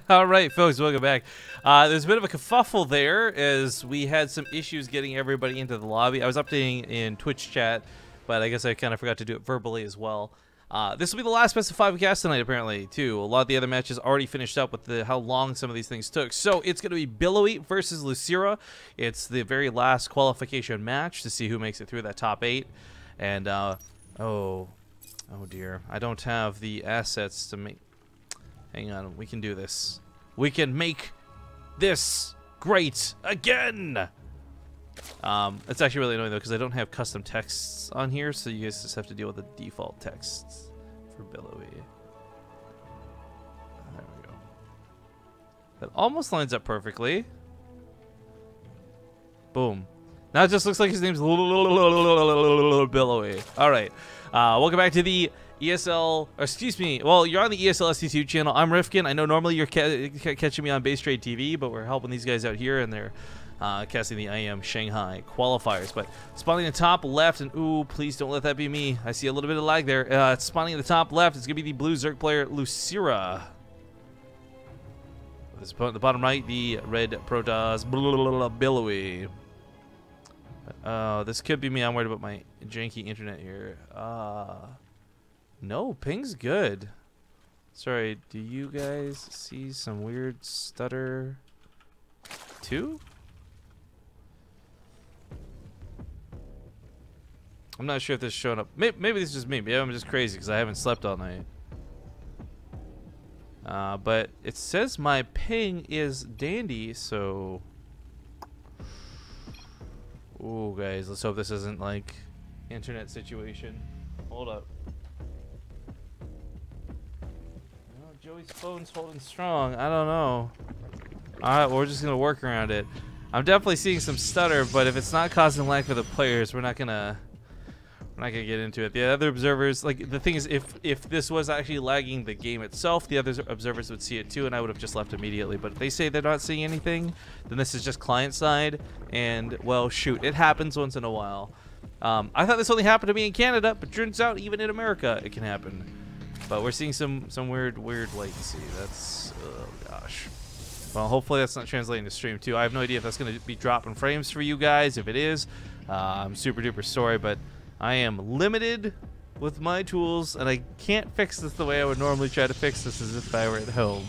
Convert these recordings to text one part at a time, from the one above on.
All right, folks, welcome back. There's a bit of a kerfuffle there as we had some issues getting everybody into the lobby. I was updating in Twitch chat, but I guess I kind of forgot to do it verbally as well. This will be the last best of 5 cast tonight, apparently, too. A lot of the other matches already finished up with how long some of these things took. So it's going to be Billowy versus Losira. It's the very last qualification match to see who makes it through that top 8. And, oh dear. I don't have the assets to make... Hang on, we can do this. We can make this great again! It's actually really annoying though because I don't have custom texts on here, so you guys just have to deal with the default texts for Billowy. There we go. That almost lines up perfectly. Boom. Now it just looks like his name's Billowy. Alright. Welcome back to the ESL, or excuse me, well, you're on the ESL ST2 channel. I'm Rifkin. I know normally you're catching me on Base Trade TV, but we're helping these guys out here, and they're casting the IEM Shanghai qualifiers. But spawning in the top left, and ooh, please don't let that be me. I see a little bit of lag there. It's spawning in the top left. It's going to be the blue Zerg player, Losira. With his opponent at the bottom right, the red Protoss, Billowy. This could be me. I'm worried about my janky internet here. No, ping's good. Sorry, do you guys see some weird stutter too? I'm not sure if this is showing up. Maybe this is just me. Maybe I'm just crazy because I haven't slept all night. But it says my ping is dandy, so... Ooh, guys, let's hope this isn't like internet situation. Hold up. Joey's phone's holding strong. I don't know. Alright, well, we're just gonna work around it. I'm definitely seeing some stutter, but if it's not causing lag for the players, we're not gonna get into it. The other observers, like, the thing is, if this was actually lagging the game itself, the other observers would see it too, and I would have just left immediately. But if they say they're not seeing anything, then this is just client side, and well, shoot, it happens once in a while. I thought this only happened to me in Canada, but turns out even in America it can happen. But we're seeing some weird latency. That's, oh gosh. Well, hopefully that's not translating to stream too. I have no idea if that's going to be dropping frames for you guys. If it is, I'm super duper sorry, but I am limited with my tools, and I can't fix this the way I would normally try to fix this as if I were at home.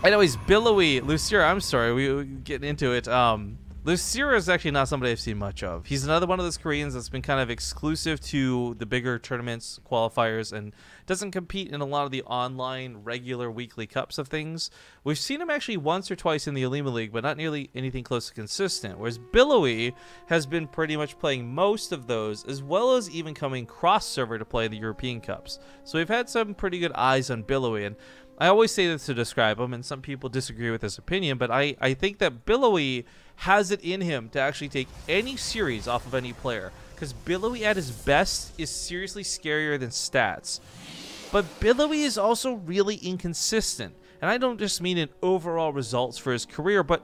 Anyways, Billowy, Losira, I'm sorry, we get into it. Losira is actually not somebody I've seen much of. He's another one of those Koreans that's been kind of exclusive to the bigger tournaments, qualifiers, and doesn't compete in a lot of the online, regular, weekly cups of things. We've seen him actually once or twice in the Alima League, but not nearly anything close to consistent. Whereas Billowy has been pretty much playing most of those, as well as even coming cross-server to play the European Cups. So we've had some pretty good eyes on Billowy, and I always say this to describe him, and some people disagree with this opinion, but I think that Billowy has it in him to actually take any series off of any player, because Billowy at his best is seriously scarier than stats. But Billowy is also really inconsistent, and I don't just mean in overall results for his career, but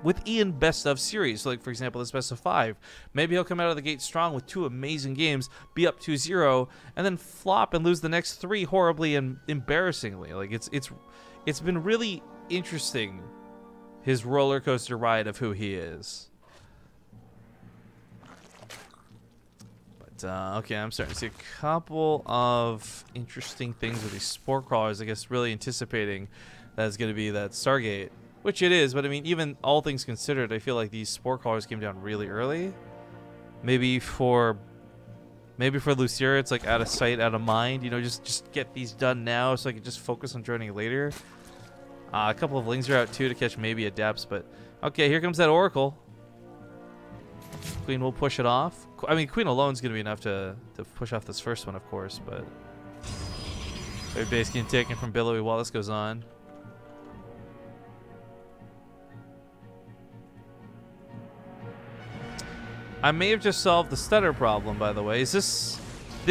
within best of series. So like, for example, this best of 5. Maybe he'll come out of the gate strong with 2 amazing games, be up 2-0, and then flop and lose the next 3 horribly and embarrassingly. Like, it's been really interesting, his roller coaster ride of who he is. But okay, I'm starting to see a couple of interesting things with these spore crawlers. I guess really anticipating that it's going to be that Stargate. Which it is, but I mean, even all things considered, I feel like these spore crawlers came down really early. Maybe for Losira, it's like out of sight, out of mind. You know, just get these done now so I can just focus on joining later. A couple of lings are out too to catch maybe adepts, but okay, here comes that Oracle. Queen will push it off. I mean, Queen alone is going to be enough to push off this first one, of course, but third base getting taken from Billowy while this goes on. I may have just solved the stutter problem, by the way. This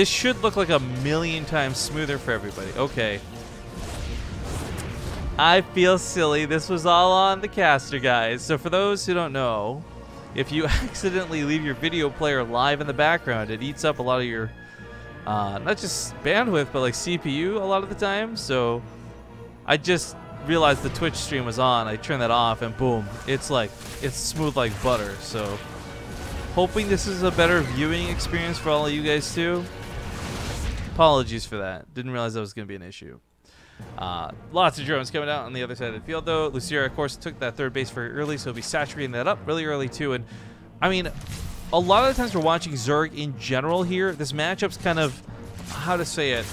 should look like a million times smoother for everybody. Okay. I feel silly. This was all on the caster, guys. So for those who don't know, if you accidentally leave your video player live in the background, it eats up a lot of your, not just bandwidth, but like CPU a lot of the time. So I just realized the Twitch stream was on. I turned that off, and boom, it's smooth like butter. So hoping this is a better viewing experience for all of you guys too. Apologies for that. Didn't realize that was going to be an issue. Lots of drones coming out on the other side of the field, though. Losira, of course, took that third base very early, so he'll be saturating that up really early, too. And, I mean, a lot of the times we're watching Zerg in general here, this matchup's kind of, how to say it,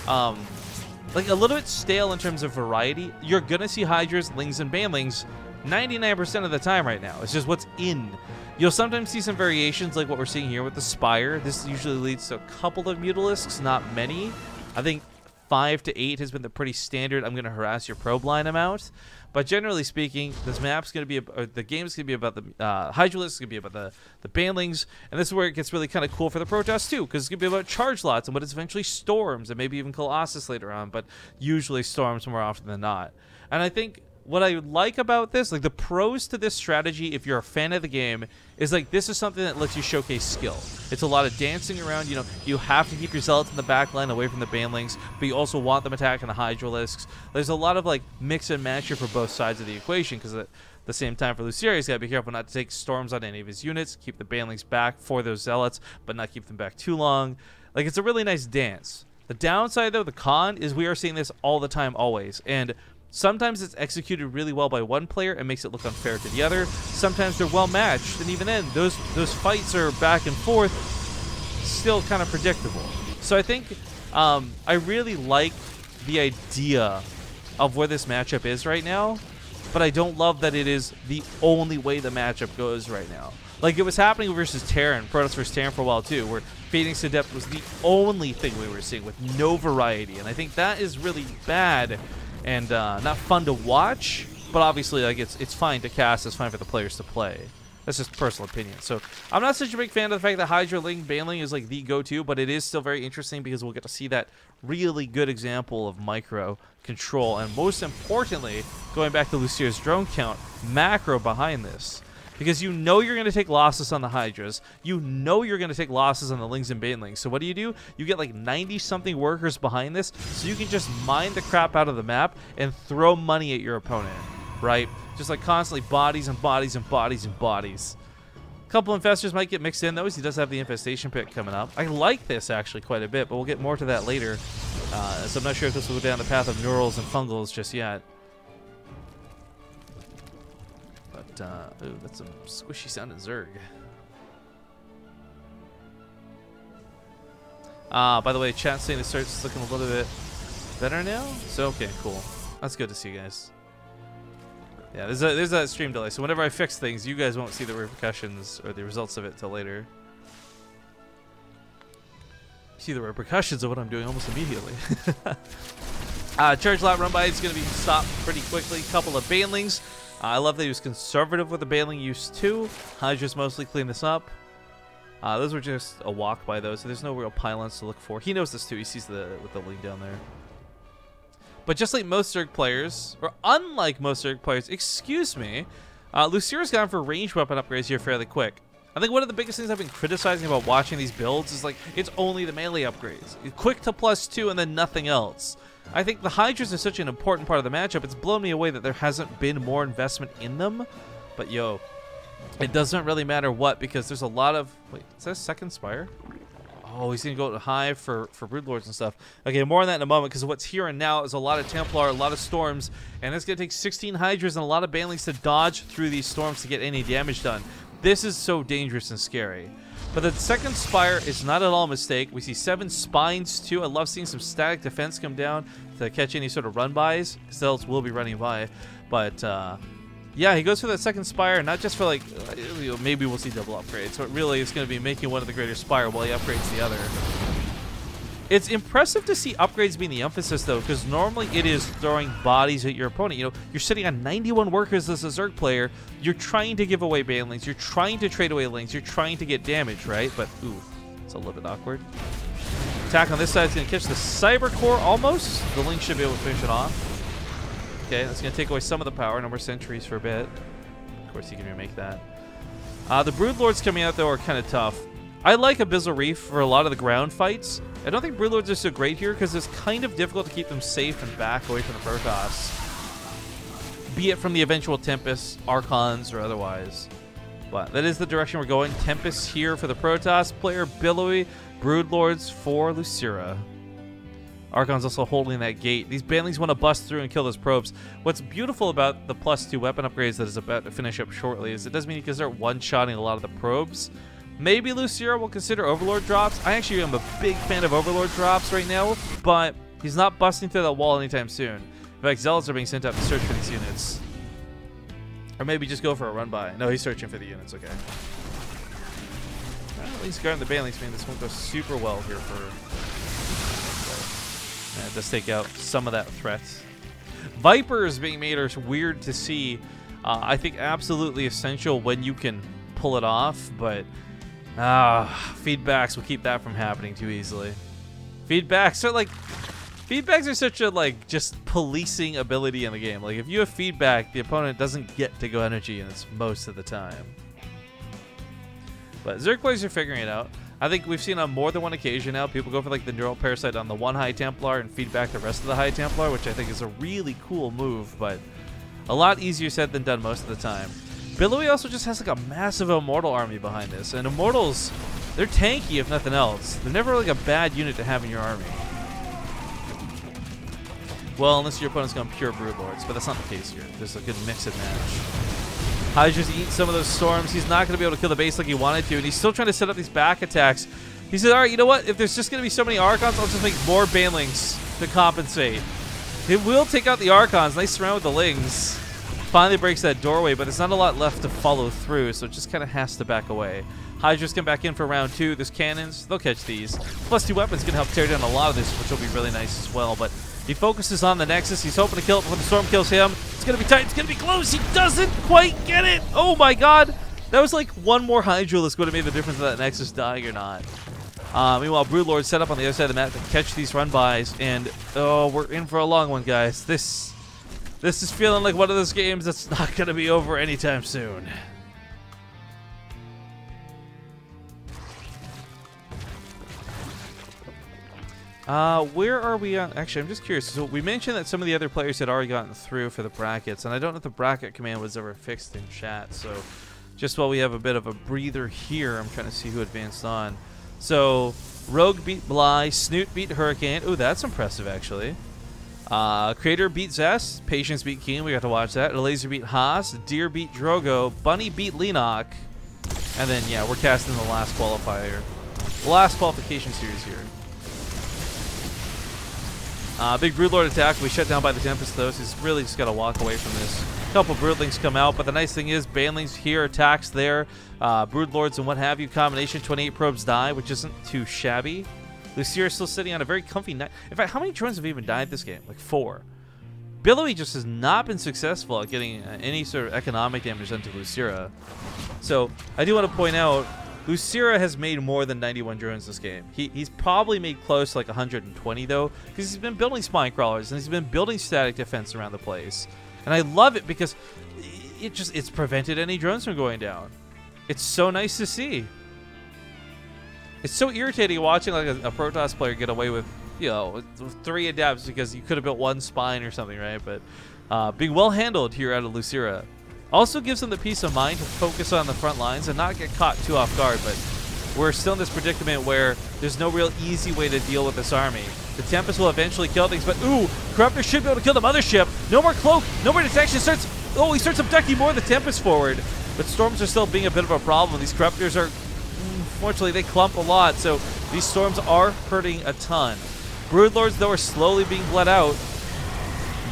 like a little bit stale in terms of variety. You're going to see Hydras, Lings, and Banlings 99% of the time right now. It's just what's in. You'll sometimes see some variations like what we're seeing here with the Spire. This usually leads to a couple of Mutalisks, not many. I think 5 to 8 has been the pretty standard I'm going to harass your probe line amount. But generally speaking, this map's going to be, the game's going to be about the Hydralisks, it's going to be about the Banlings, and this is where it gets really kind of cool for the Protoss too, because it's going to be about charge lots and what is eventually Storms, and maybe even Colossus later on, but usually Storms more often than not. And I think what I like about this, like the pros to this strategy, if you're a fan of the game, is like this is something that lets you showcase skill. It's a lot of dancing around. You know, you have to keep your Zealots in the back line away from the Banlings, but you also want them attacking the Hydralisks. There's a lot of like mix and match here for both sides of the equation, because at the same time for Losira, he's got to be careful not to take Storms on any of his units, keep the Banlings back for those Zealots, but not keep them back too long. Like, it's a really nice dance. The downside, though, the con, is we are seeing this all the time, always. And sometimes it's executed really well by one player and makes it look unfair to the other. Sometimes they're well matched, and even then, those fights are back and forth, still kind of predictable. So I think I really like the idea of where this matchup is right now, but I don't love that it is the only way the matchup goes right now. Like, it was happening versus Terran, Protoss versus Terran for a while too, where Phoenix Adept was the only thing we were seeing with no variety, and I think that is really bad and not fun to watch, but obviously, like, it's fine to cast, it's fine for the players to play. That's just personal opinion. So I'm not such a big fan of the fact that Hydra Ling Banling is like the go-to, but it is still very interesting because we'll get to see that really good example of micro control, and most importantly, going back to Losira's drone count, macro behind this. Because you know you're going to take losses on the Hydras. You know you're going to take losses on the Lings and Banelings. So what do? You get like 90-something workers behind this, so you can just mine the crap out of the map and throw money at your opponent, right? Just like constantly bodies and bodies and bodies and bodies. A couple infestors might get mixed in, though, as he does have the infestation pick coming up. I like this actually quite a bit, but we'll get more to that later. So I'm not sure if this will go down the path of neurals and fungals just yet. Ooh, that's some squishy sounding Zerg. By the way, chat's saying it starts looking a little bit better now. So okay, cool. That's good to see, guys. Yeah, there's that stream delay. So whenever I fix things, you guys won't see the repercussions or the results of it till later. See the repercussions of what I'm doing almost immediately. Charge lot run by is going to be stopped pretty quickly. Couple of Banelings. I love that he was conservative with the Baneling use too. Hydra's mostly clean this up. Those were just a walk by those, so there's no real pylons to look for. He knows this too. He sees with the link down there. But just like most Zerg players, or unlike most Zerg players, excuse me, Losira's gone for range weapon upgrades here fairly quick. I think one of the biggest things I've been criticizing about watching these builds is like it's only the melee upgrades. Quick to +2 and then nothing else. I think the Hydras are such an important part of the matchup, it's blown me away that there hasn't been more investment in them. But yo, it doesn't really matter what, because there's a lot of... Wait, is that a second Spire? Oh, he's going to go to Hive for Broodlords and stuff. Okay, more on that in a moment, because what's here and now is a lot of Templar, a lot of Storms, and it's going to take 16 Hydras and a lot of Banelings to dodge through these Storms to get any damage done. This is so dangerous and scary. But the second Spire is not at all a mistake. We see 7 Spines too. I love seeing some static defense come down to catch any sort of run-bys. Zealots will be running by. But yeah, he goes for that second Spire, not just for like, maybe we'll see double upgrades. So it really is going to be making one of the greater Spire while he upgrades the other. It's impressive to see upgrades being the emphasis, though, because normally it is throwing bodies at your opponent. You know, you're sitting on 91 workers as a Zerg player. You're trying to give away Banelings. You're trying to trade away Lings. You're trying to get damage, right? But, ooh, it's a little bit awkward. Attack on this side is going to catch the Cyber Core almost. The Link should be able to finish it off. Okay, that's going to take away some of the power. No more sentries for a bit. Of course, you can remake that. The Broodlords coming out, though, are kind of tough. I like Abyssal Reef for a lot of the ground fights. I don't think Broodlords are so great here because it's kind of difficult to keep them safe and back away from the Protoss. be it from the eventual Tempest, Archons, or otherwise. But that is the direction we're going. Tempest here for the Protoss player, Billowy, Broodlords for Losira. Archon's also holding that gate. These banelings want to bust through and kill those probes. What's beautiful about the +2 weapon upgrades that is about to finish up shortly is it does mean you can start one-shotting a lot of the probes. Maybe Losira will consider Overlord drops. I actually am a big fan of Overlord drops right now, but he's not busting through that wall anytime soon. In fact, Zealots are being sent out to search for these units. Or maybe just go for a run-by. No, he's searching for the units, okay. Well, at least guarding the banelings mean this won't go super well here for... It does take out some of that threat. Vipers being made are weird to see. I think absolutely essential when you can pull it off, but feedbacks will keep that from happening too easily. Feedbacks are such a just policing ability in the game. Like if you have feedback, the opponent doesn't get to go energy, and it's most of the time. But Zergboys are figuring it out. I think we've seen on more than one occasion now, people go for like the Neural Parasite on the one High Templar and feedback the rest of the High Templar, which I think is a really cool move, but a lot easier said than done most of the time. Billowy also just has like a massive Immortal army behind this, and Immortals, they're tanky if nothing else. They're never like a bad unit to have in your army. Well, unless your opponent's gone pure Broodlords, but that's not the case here. There's a good mix and match. Hydra's eat some of those storms. He's not going to be able to kill the base like he wanted to, and he's still trying to set up these back attacks. He said, all right, you know what? If there's just going to be so many Archons, I'll just make more Banelings to compensate. It will take out the Archons. Nice surround with the Lings. Finally breaks that doorway, but there's not a lot left to follow through, so it just kind of has to back away. Hydra's come back in for round 2. There's cannons. They'll catch these. +2 weapons can help tear down a lot of this, which will be really nice as well, but he focuses on the Nexus. He's hoping to kill it before the Storm kills him. It's going to be tight. It's going to be close. He doesn't quite get it. Oh, my God. That was like one more Hydra that's going to make the difference of that Nexus dying or not. Meanwhile, Broodlord set up on the other side of the map to catch these run-bys. And, oh, we're in for a long one, guys. This is feeling like one of those games that's not going to be over anytime soon. Where are we on? Actually, I'm just curious. So we mentioned that some of the other players had already gotten through for the brackets, and I don't know if the bracket command was ever fixed in chat. So just while we have a bit of a breather here, I'm trying to see who advanced on. So Rogue beat Bly, Snoot beat Hurricane. Ooh, that's impressive, actually. Crater beat Zest, Patience beat Keen. We got to watch that. Laser beat Haas, Deer beat Drogo, Bunny beat Lenok, and then yeah, we're casting the last qualifier, the last qualification series here. Big Broodlord attack will be shut down by the Tempest, though, so he's really just got to walk away from this. A couple Broodlings come out, but the nice thing is Banelings here, attacks there, Broodlords and what have you. Combination, 28 probes die, which isn't too shabby. Losira is still sitting on a very comfy night. In fact, how many drones have even died this game? Like 4. Billowy just has not been successful at getting any sort of economic damage done to Losira. So I do want to point out, Losira has made more than 91 drones this game. He's probably made close to like 120 though, because he's been building spine crawlers and he's been building static defense around the place. And I love it because it's prevented any drones from going down. It's so nice to see. It's so irritating watching like a Protoss player get away with, you know, 3 adapts because you could have built 1 spine or something, right? But being well handled here out of Losira also gives them the peace of mind to focus on the front lines and not get caught too off guard. But we're still in this predicament where there's no real easy way to deal with this army. The Tempest will eventually kill things, but ooh, Corruptor should be able to kill the Mothership. No more cloak, no more detection. He starts abducting more of the Tempest forward. But Storms are still being a bit of a problem. These Corruptors are, unfortunately, they clump a lot, so these Storms are hurting a ton. Broodlords, though, are slowly being bled out.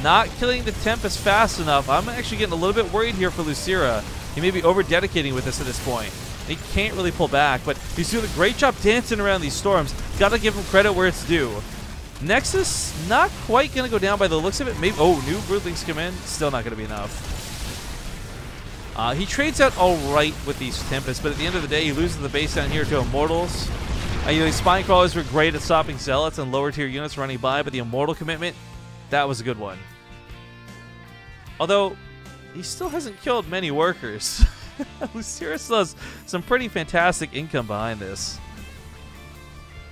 Not killing the Tempest fast enough. I'm actually getting a little bit worried here for Losira. He may be over-dedicating with this at this point. He can't really pull back, but he's doing a great job dancing around these Storms. Gotta give him credit where it's due. Nexus, not quite gonna go down by the looks of it. Maybe, oh, new Broodlings come in. Still not gonna be enough. He trades out all right with these Tempests, but at the end of the day, he loses the base down here to Immortals. These Spine Crawlers were great at stopping Zealots and lower tier units running by, but the Immortal commitment, that was a good one. Although, he still hasn't killed many workers. Losira still has some pretty fantastic income behind this.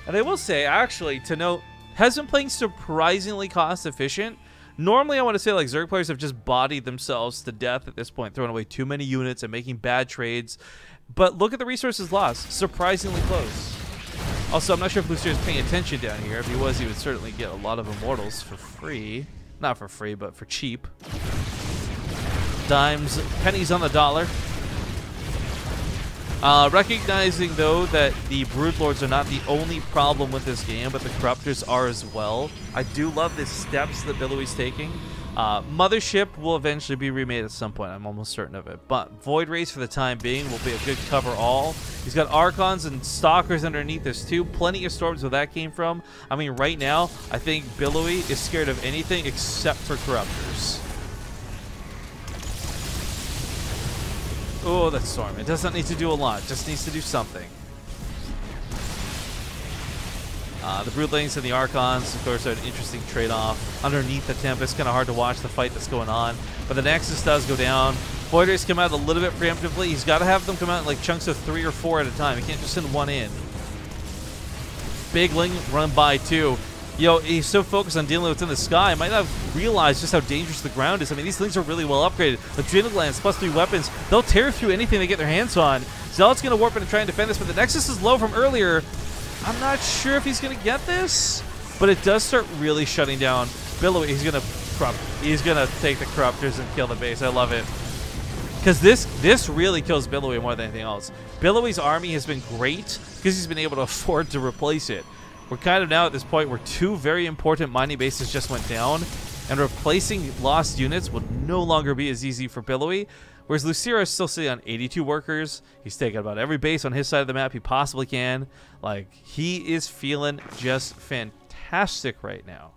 And I will say, actually, to note, has been playing surprisingly cost efficient. Normally, I want to say like Zerg players have just bodied themselves to death at this point, throwing away too many units and making bad trades. But look at the resources lost. Surprisingly close. Also, I'm not sure if Losira is paying attention down here. If he was, he would certainly get a lot of immortals for free. Not for free, but for cheap. Dimes, pennies on the dollar. Recognizing, though, that the Broodlords are not the only problem with this game, but the Corruptors are as well. I do love the steps that Billowy's taking. Mothership will eventually be remade at some point. I'm almost certain of it. But Void Race, for the time being, will be a good cover-all. He's got Archons and Stalkers underneath this, too. Plenty of Storms where that came from. I mean, right now, I think Billowy is scared of anything except for Corruptors. Oh, that Storm. It doesn't need to do a lot. It just needs to do something. The Broodlings and the Archons, of course, are an interesting trade-off. Underneath the Tempest, kind of hard to watch the fight that's going on. But the Nexus does go down. Void Rays come out a little bit preemptively. He's got to have them come out in like chunks of 3 or 4 at a time. He can't just send one in. Big Ling run by, too. Yo, he's so focused on dealing with what's in the sky, I might not have realized just how dangerous the ground is. I mean, these things are really well upgraded. Adrenal Glands, +3 weapons. They'll tear through anything they get their hands on. Zealot's going to warp in and try and defend this, but the Nexus is low from earlier. I'm not sure if he's going to get this, but it does start really shutting down Billowy. He's going to take the Corruptors and kill the base. I love it. Because this really kills Billowy more than anything else. Billowy's army has been great because he's been able to afford to replace it. We're kind of now at this point where 2 very important mining bases just went down, and replacing lost units will no longer be as easy for Billowy. Whereas Losira is still sitting on 82 workers. He's taken about every base on his side of the map he possibly can. Like, he is feeling just fantastic right now.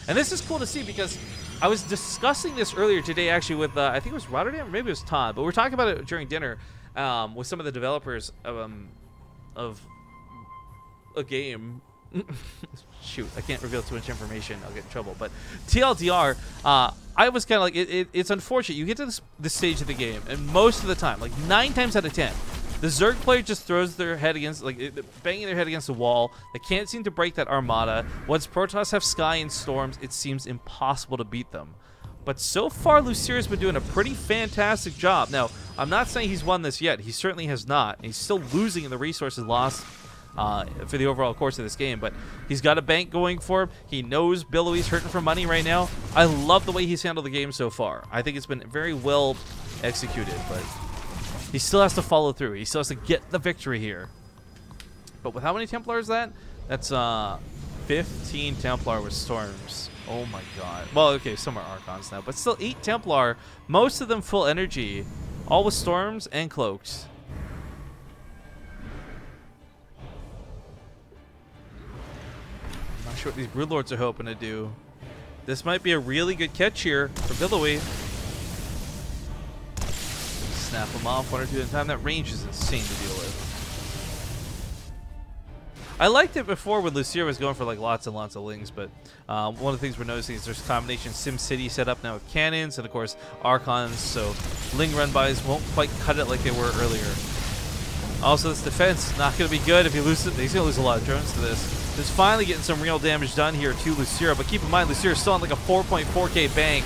And this is cool to see because I was discussing this earlier today actually with, I think it was Rotterdam or maybe it was Todd, but we were talking about it during dinner with some of the developers of a game. Shoot, I can't reveal too much information. I'll get in trouble. But TLDR, I was kind of like, it's unfortunate. You get to this stage of the game, and most of the time, like 9 times out of 10, the Zerg player just throws their head against, like, banging their head against the wall. They can't seem to break that Armada. Once Protoss have Sky and Storms, it seems impossible to beat them. But so far, Losira's been doing a pretty fantastic job. Now, I'm not saying he's won this yet. He certainly has not. He's still losing in the resources lost for the overall course of this game, but he's got a bank going for him. He knows Billowy's hurting for money right now. I love the way he's handled the game so far. I think it's been very well executed, but he still has to follow through. He still has to get the victory here. But with how many Templars is that? That's 15 Templar with Storms. Oh my god. Well, okay, some are Archons now, but still 8 Templar, most of them full energy, all with Storms and Cloaks. Not sure what these Broodlords are hoping to do. This might be a really good catch here for Billowy. Snap them off 1 or 2 at a time. That range is insane to deal with. I liked it before when Losira was going for like lots and lots of Lings, but one of the things we're noticing is there's a combination SimCity set up now with cannons and of course Archons, so Ling run-bys won't quite cut it like they were earlier. Also, this defense not going to be good if he loses it. He's going to lose a lot of drones to this. He's finally getting some real damage done here to Losira, but keep in mind Losira's still on like a 4.4k bank.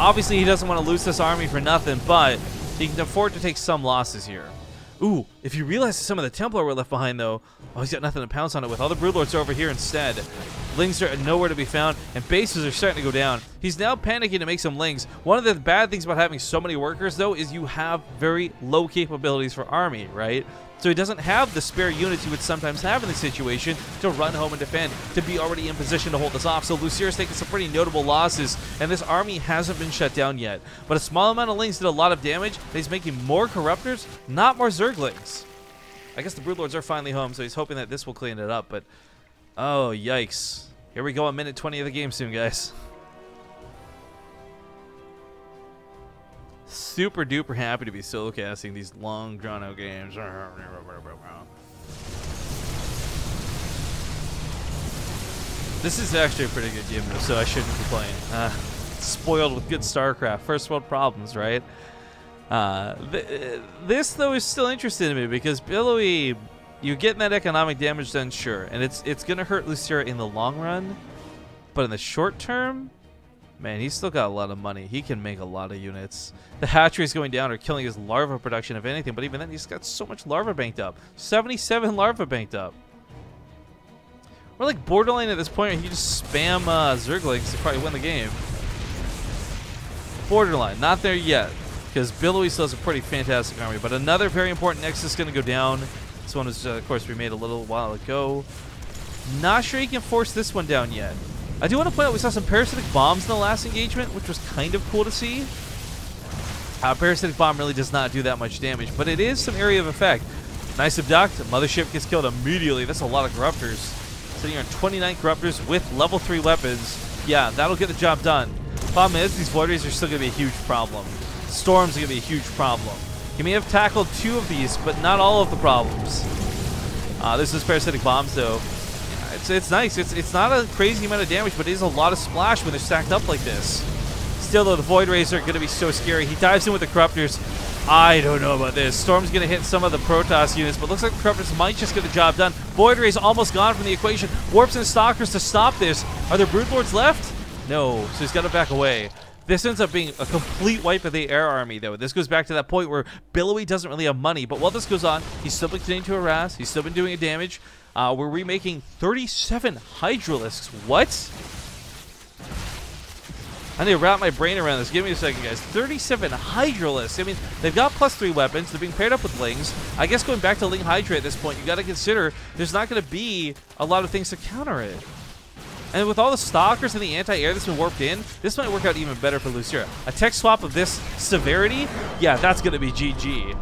Obviously, he doesn't want to lose this army for nothing, but he can afford to take some losses here. Ooh, if you realize some of the Templar were left behind, though, oh, he's got nothing to pounce on it with. All the Broodlords are over here instead. Lings are nowhere to be found, and bases are starting to go down. He's now panicking to make some Lings. One of the bad things about having so many workers, though, is you have very low capabilities for army, right? So he doesn't have the spare units you would sometimes have in this situation to run home and defend, to be already in position to hold this off. So Losira's taking some pretty notable losses, and this army hasn't been shut down yet. But a small amount of Lings did a lot of damage, and he's making more Corruptors, not more Zerglings. I guess the Broodlords are finally home, so he's hoping that this will clean it up, but oh, yikes. Here we go, a minute 20 of the game soon, guys. Super duper happy to be solo casting these long drawn out games. This is actually a pretty good game though, so I shouldn't complain. Spoiled with good StarCraft. First world problems, right? This though is still interesting to me because Billowy, you're getting that economic damage done, sure, and it's gonna hurt Losira in the long run, but in the short term, Man, he's still got a lot of money. He can make a lot of units. The hatcheries going down are killing his larva production, if anything. But even then, he's got so much larva banked up. 77 larva banked up. We're like borderline at this point where he just spam Zerglings to probably win the game. Borderline. Not there yet. Because Billowy still has a pretty fantastic army. But another very important Nexus is going to go down. This one was, of course, remade a little while ago. Not sure he can force this one down yet. I do want to point out we saw some parasitic bombs in the last engagement, which was kind of cool to see. Parasitic bomb really does not do that much damage, but it is some area of effect. Nice abduct. Mothership gets killed immediately. That's a lot of corruptors. Sitting here on 29 corruptors with level 3 weapons. Yeah, that'll get the job done. Problem is, these Void Rays are still going to be a huge problem. Storms are going to be a huge problem. He may have tackled 2 of these, but not all of the problems. This is parasitic bombs, though. It's nice. It's not a crazy amount of damage, but it is a lot of splash when they're stacked up like this. Still, though, the Void Rays are going to be so scary. He dives in with the Corruptors. I don't know about this. Storm's going to hit some of the Protoss units, but looks like the Corruptors might just get the job done. Void Rays almost gone from the equation. Warps and Stalkers to stop this. Are there Broodlords left? No, so he's got to back away. This ends up being a complete wipe of the air army, though. This goes back to that point where Billowy doesn't really have money, but while this goes on, he's still been continuing to harass. He's still been doing damage. We're remaking 37 Hydralisks. What? I need to wrap my brain around this. Give me a second, guys. 37 Hydralisks. I mean, they've got +3 weapons. They're being paired up with Lings. I guess going back to Ling Hydra at this point, you got to consider there's not going to be a lot of things to counter it. And with all the Stalkers and the anti-air that's been warped in, this might work out even better for Losira. A tech swap of this severity? Yeah, that's going to be GG.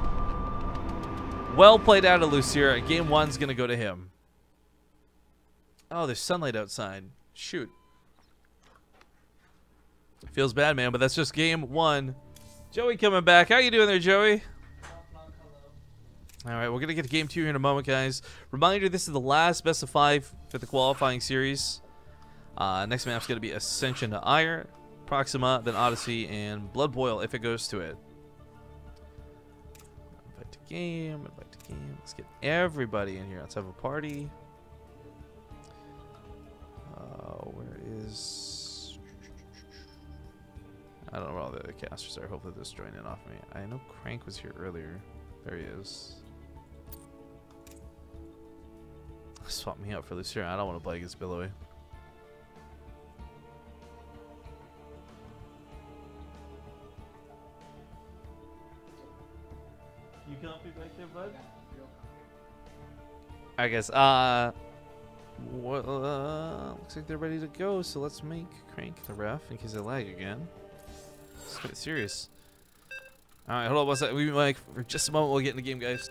Well played out of Losira. Game 1's going to go to him. Oh, there's sunlight outside. Shoot. Feels bad, man, but that's just game 1. Joey coming back. How you doing there, Joey? All right, we're going to get to game 2 here in a moment, guys. Reminder, this is the last best of 5 for the qualifying series. Next map's going to be Ascension to Ire, Proxima, then Odyssey, and Blood Boil if it goes to it. Invite to game, invite to game. Let's get everybody in here. Let's have a party. Where is... I don't know where all the other casters are. Hopefully they're just joining in off me. I know Crank was here earlier. There he is. Swap me out for Losira. I don't want to play against Billowy. You comfy back there, bud? I guess. Looks like they're ready to go, so let's make Crank the ref in case I lag again. Let's get serious. Alright, hold on one second. We'll be like for just a moment, we'll get in the game, guys.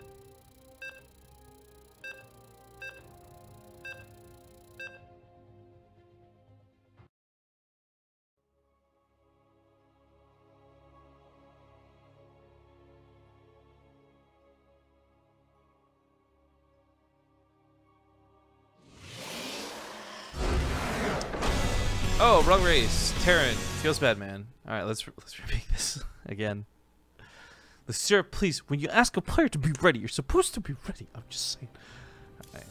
Oh, wrong race. Terran. Feels bad, man. Alright, let's repeat this again. Losira, please, when you ask a player to be ready, you're supposed to be ready. I'm just saying. Alright.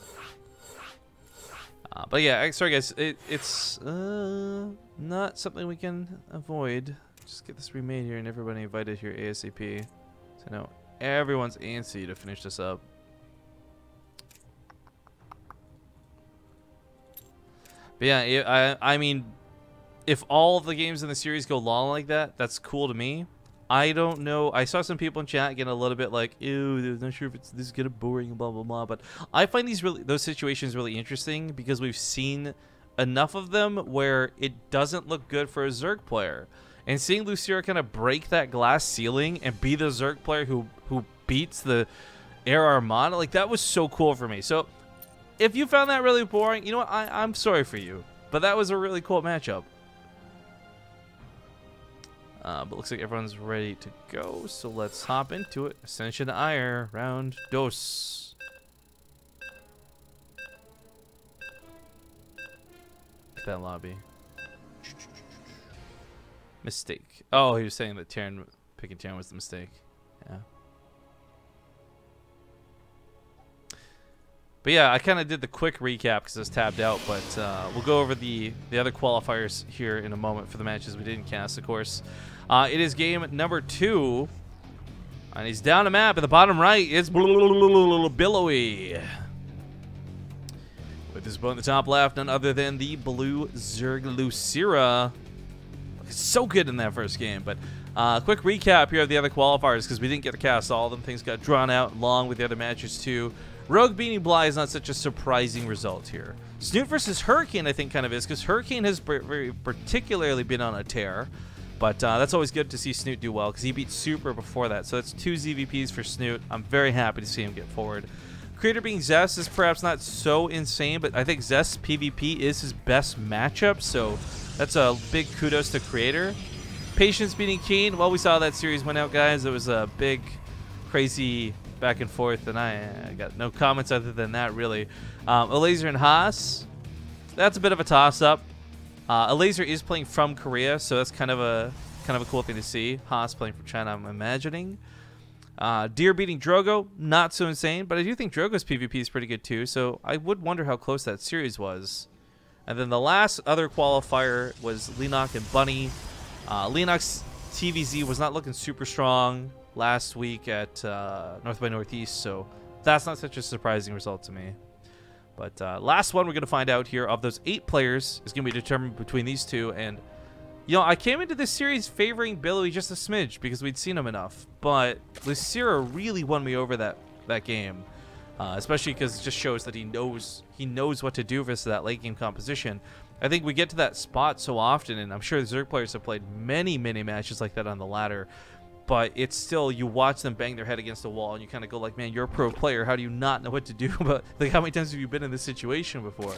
But yeah, sorry guys, it's not something we can avoid. Just get this remade here and everybody invited here ASAP. So now everyone's antsy to finish this up. But yeah, I mean, if all of the games in the series go long like that, that's cool to me. I don't know. I saw some people in chat getting a little bit like, ew, I'm not sure if it's this good or boring and blah, blah, blah. But I find those situations really interesting because we've seen enough of them where it doesn't look good for a Zerg player. And seeing Losira kind of break that glass ceiling and be the Zerg player who beats the Air Armada, like that was so cool for me. So if you found that really boring, you know what? I'm sorry for you. But that was a really cool matchup. But looks like everyone's ready to go, so let's hop into it. Ascension to Ire, round dos. Look at that lobby. Mistake. Oh, he was saying that picking Terran was the mistake. Yeah. But yeah, I kind of did the quick recap because I was tabbed out, but we'll go over the other qualifiers here in a moment for the matches we didn't cast, of course. It is game number 2, and he's down a map. At the bottom right, it's Billowy. With his opponent in the top left, none other than the blue Zerg Losira. He's so good in that first game, but quick recap here of the other qualifiers because we didn't get to cast all of them. Things got drawn out long with the other matches too. Rogue beating Bly is not such a surprising result here. Snoot versus Hurricane, I think, kind of is, because Hurricane has very particularly been on a tear. But that's always good to see Snoot do well, because he beat Super before that. So that's 2 ZVPs for Snoot. I'm very happy to see him get forward. Creator being Zest is perhaps not so insane, but I think Zest's PvP is his best matchup, so that's a big kudos to Creator. Patience beating Keen, well, we saw that series went out, guys. It was a big, crazy back and forth, and I got no comments other than that, really. Laser and Haas, that's a bit of a toss-up. Laser is playing from Korea, so that's kind of a cool thing to see. Haas playing from China, I'm imagining. Deer beating Drogo, not so insane, but I do think Drogo's PvP is pretty good too, so I would wonder how close that series was. And then the last other qualifier was Lennox and Bunny. Lennox TvZ was not looking super strong last week at North by Northeast, so that's not such a surprising result to me. But last one we're going to find out here of those 8 players is going to be determined between these two. And, you know, I came into this series favoring Billowy just a smidge because we'd seen him enough. But Losira really won me over that game, especially because it just shows that he knows what to do versus that late game composition. I think we get to that spot so often, and I'm sure the Zerg players have played many matches like that on the ladder. But it's still, you watch them bang their head against the wall, and you kind of go like, man, you're a pro player. How do you not know what to do? But like, how many times have you been in this situation before?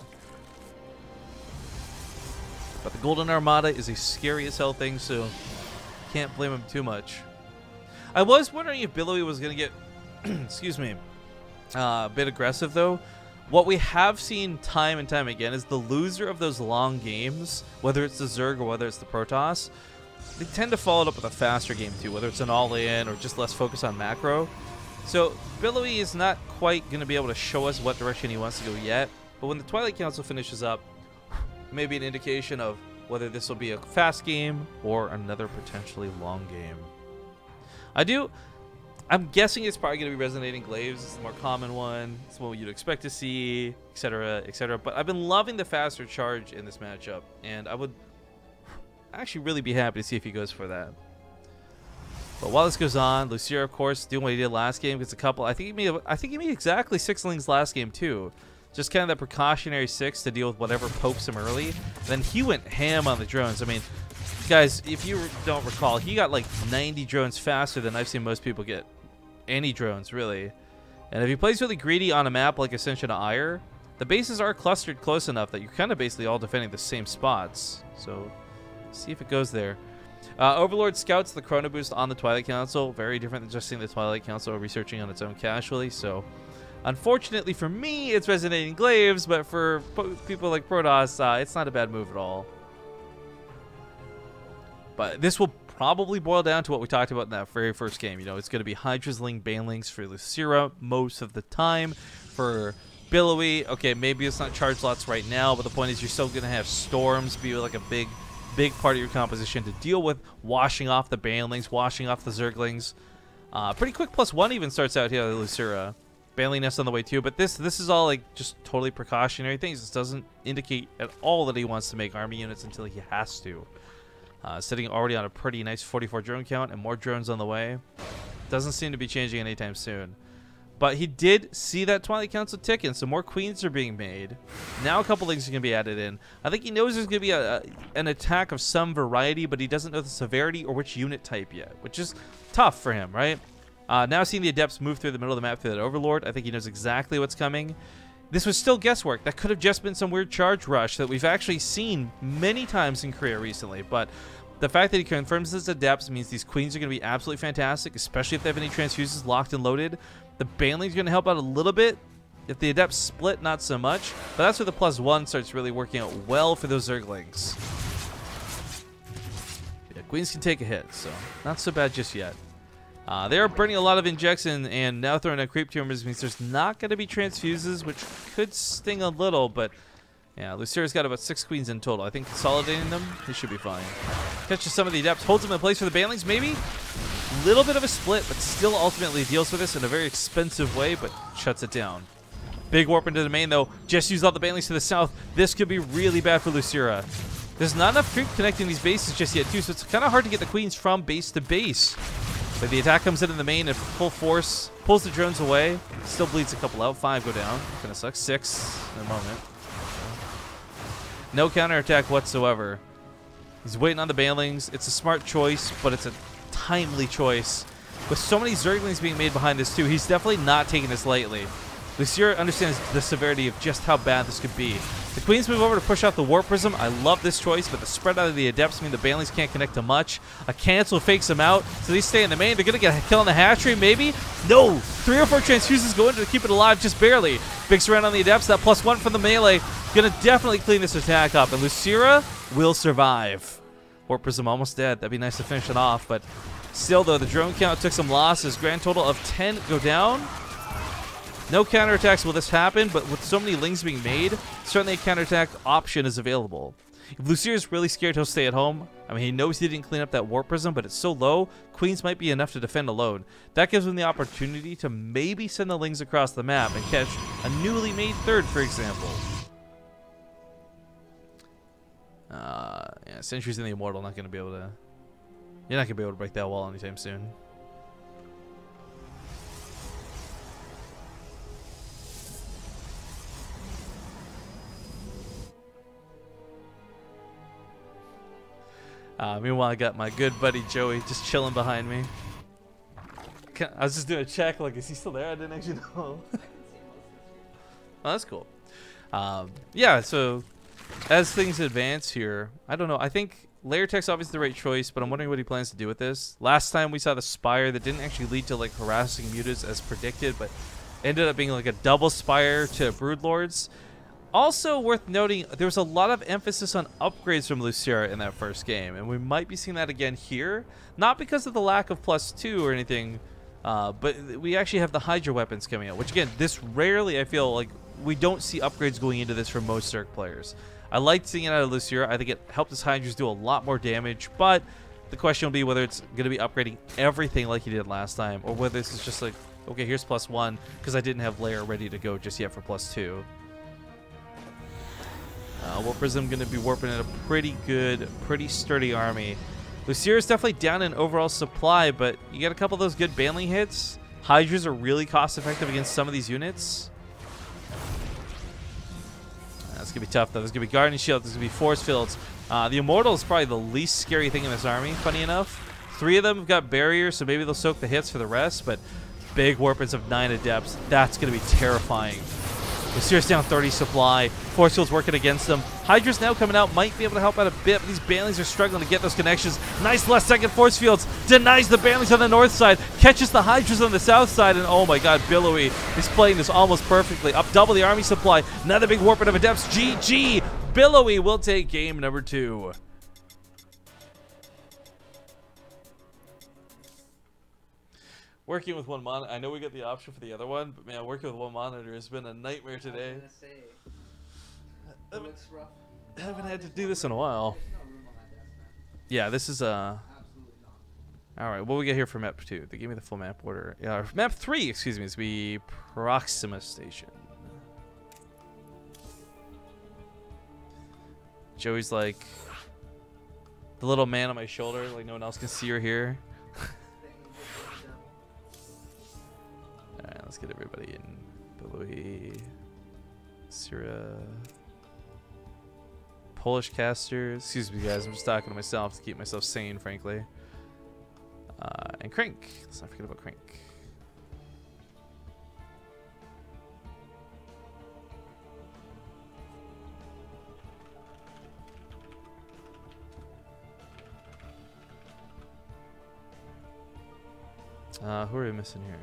But the Golden Armada is a scary as hell thing, so can't blame him too much. I was wondering if Billowy was going to get, excuse me, a bit aggressive, though. What we have seen time and time again is the loser of those long games, whether it's the Zerg or whether it's the Protoss, they tend to follow it up with a faster game too, whether it's an all-in or just less focus on macro. So Billowy is not quite going to be able to show us what direction he wants to go yet, but when the Twilight Council finishes up, maybe an indication of whether this will be a fast game or another potentially long game. I'm guessing it's probably going to be Resonating Glaives. It's the more common one. It's what you'd expect to see, etc., etc. But I've been loving the faster charge in this matchup, and I would actually really be happy to see if he goes for that. But while this goes on, Losira, of course, doing what he did last game, gets a couple. I think he made exactly 6 lings last game too. Just kind of that precautionary 6 to deal with whatever pokes him early. And then he went ham on the drones. I mean, guys, if you don't recall, he got like 90 drones faster than I've seen most people get any drones, really. And if he plays really greedy on a map like Ascension to Ire, the bases are clustered close enough that you're kind of basically all defending the same spots. So see if it goes there. Overlord scouts the Chrono Boost on the Twilight Council. Very different than just seeing the Twilight Council researching on its own casually. So unfortunately for me, it's Resonating Glaives, but for people like Protoss, it's not a bad move at all. But this will probably boil down to what we talked about in that very first game. You know, it's going to be Hydrasling, Banelings for Losira most of the time. For Billowy, okay, maybe it's not charge lots right now, but the point is you're still going to have Storms be like a big part of your composition to deal with, washing off the Banelings, washing off the Zerglings. Pretty quick +1 even starts out here at Losira. Baneling Nest on the way too, but this is all like just totally precautionary things. This doesn't indicate at all that he wants to make army units until he has to. Sitting already on a pretty nice 44 drone count and more drones on the way. Doesn't seem to be changing anytime soon. But he did see that Twilight Council ticking, so more queens are being made. Now a couple things are going to be added in. I think he knows there's going to be an attack of some variety, but he doesn't know the severity or which unit type yet, which is tough for him, right? Now seeing the Adepts move through the middle of the map through that Overlord, I think he knows exactly what's coming. This was still guesswork. That could have just been some weird charge rush that we've actually seen many times in Korea recently, but the fact that he confirms his Adepts means these queens are going to be absolutely fantastic, especially if they have any transfuses locked and loaded. The Baneling's going to help out a little bit. If the Adepts split, not so much. But that's where the +1 starts really working out well for those Zerglings. Yeah, queens can take a hit, so not so bad just yet. They are burning a lot of injects and now throwing out creep tumors means there's not going to be transfuses, which could sting a little, but yeah, Losira's got about 6 queens in total. I think consolidating them, he should be fine. Catches some of the adepts, holds them in place for the banelings, maybe? Little bit of a split, but still ultimately deals with this in a very expensive way, but shuts it down. Big warp into the main, though. Just used all the banelings to the south. This could be really bad for Losira. There's not enough creep connecting these bases just yet, too, so it's kind of hard to get the queens from base to base. But the attack comes in the main at full force, pulls the drones away, still bleeds a couple out. 5 go down. Kind of sucks. 6 in a moment. No counterattack whatsoever. He's waiting on the banelings. It's a smart choice, but it's a timely choice. With so many Zerglings being made behind this, too, he's definitely not taking this lightly. Losira understands the severity of just how bad this could be. The queens move over to push out the Warp Prism. I love this choice, but the spread out of the adepts mean the banelings can't connect to much. A cancel fakes them out, so they stay in the main. They're going to get a kill on the hatchery, maybe? No! 3 or 4 transfuses go in to keep it alive, just barely. Big surround on the adepts. That +1 from the melee. Going to definitely clean this attack up, and Losira will survive. Warp Prism almost dead. That'd be nice to finish it off, but still, though, the drone count took some losses. Grand total of 10 go down. No counterattacks will this happen, but with so many lings being made, certainly a counterattack option is available. If Losira's really scared, he'll stay at home. I mean, he knows he didn't clean up that Warp Prism, but it's so low, queens might be enough to defend alone. That gives him the opportunity to maybe send the lings across the map and catch a newly made third, for example. Yeah, Sentry's in the Immortal, not going to be able to... You're not going to be able to break that wall anytime soon. Meanwhile, I got my good buddy Joey just chilling behind me. I was just doing a check, like, is he still there? I didn't actually know. Oh, that's cool. Yeah, so as things advance here, I don't know. I think Layer Tech's obviously the right choice, but I'm wondering what he plans to do with this. Last time we saw the Spire that didn't actually lead to, like, harassing mutants as predicted, but ended up being like a double Spire to Broodlords. Also worth noting, there was a lot of emphasis on upgrades from Losira in that first game, and we might be seeing that again here. Not because of the lack of +2 or anything, but we actually have the Hydra weapons coming out, which again, this rarely, I feel like, we don't see upgrades going into this for most Zerg players. I liked seeing it out of Losira. I think it helped his Hydras do a lot more damage, but the question will be whether it's going to be upgrading everything like he did last time, or whether this is just like, okay, here's +1, because I didn't have Layer ready to go just yet for +2. Warp Prism going to be warping in a pretty good, pretty sturdy army. Losira's definitely down in overall supply, but you get a couple of those good baneling hits. Hydras are really cost-effective against some of these units. That's going to be tough, though. There's going to be Guardian Shield. There's going to be Force Fields. The Immortal is probably the least scary thing in this army, funny enough. 3 of them have got barriers, so maybe they'll soak the hits for the rest, but big warpings of 9 adepts. That's going to be terrifying. Losira's down 30 supply. Force Field's working against them. Hydra's now coming out. Might be able to help out a bit, but these banelings are struggling to get those connections. Nice last second Force Fields. Denies the banelings on the north side. Catches the Hydras on the south side. And oh my god, Billowy is playing this almost perfectly. Up double the army supply. Another big warping of adepts. GG. Billowy will take game number 2. Working with one monitor, I know we got the option for the other one, but man, working with one monitor has been a nightmare today. I haven't had to do this in a while. Yeah, this is Alright, what we got here for map 2? They gave me the full map order. Yeah, map 3, excuse me, is the Proxima Station. Joey's like the little man on my shoulder, like no one else can see or hear. Alright, let's get everybody in. Billowy, Losira, Polish casters. Excuse me, guys. I'm just talking to myself to keep myself sane, frankly. And Crank. Let's not forget about Crank. Who are we missing here?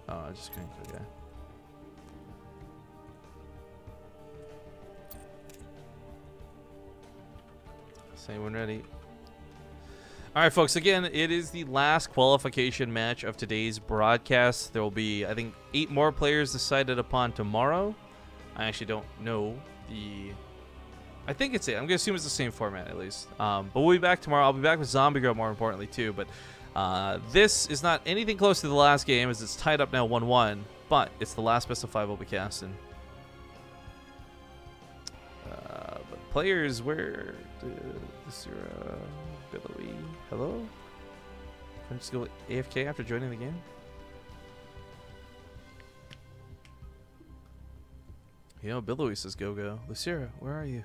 Oh, just Crank, okay. Is anyone ready? All right, folks, again, it is the last qualification match of today's broadcast. There will be, I think, 8 more players decided upon tomorrow. I actually don't know the... I think it's it. I'm going to assume it's the same format, at least. But we'll be back tomorrow. I'll be back with Zombie Girl, more importantly, too. But this is not anything close to the last game, as it's tied up now 1-1. But it's the last best of 5 we'll be casting. But players, where... Losira... Billowy. Hello? Can I just go AFK after joining the game? You know, Billowy says go. Losira, where are you?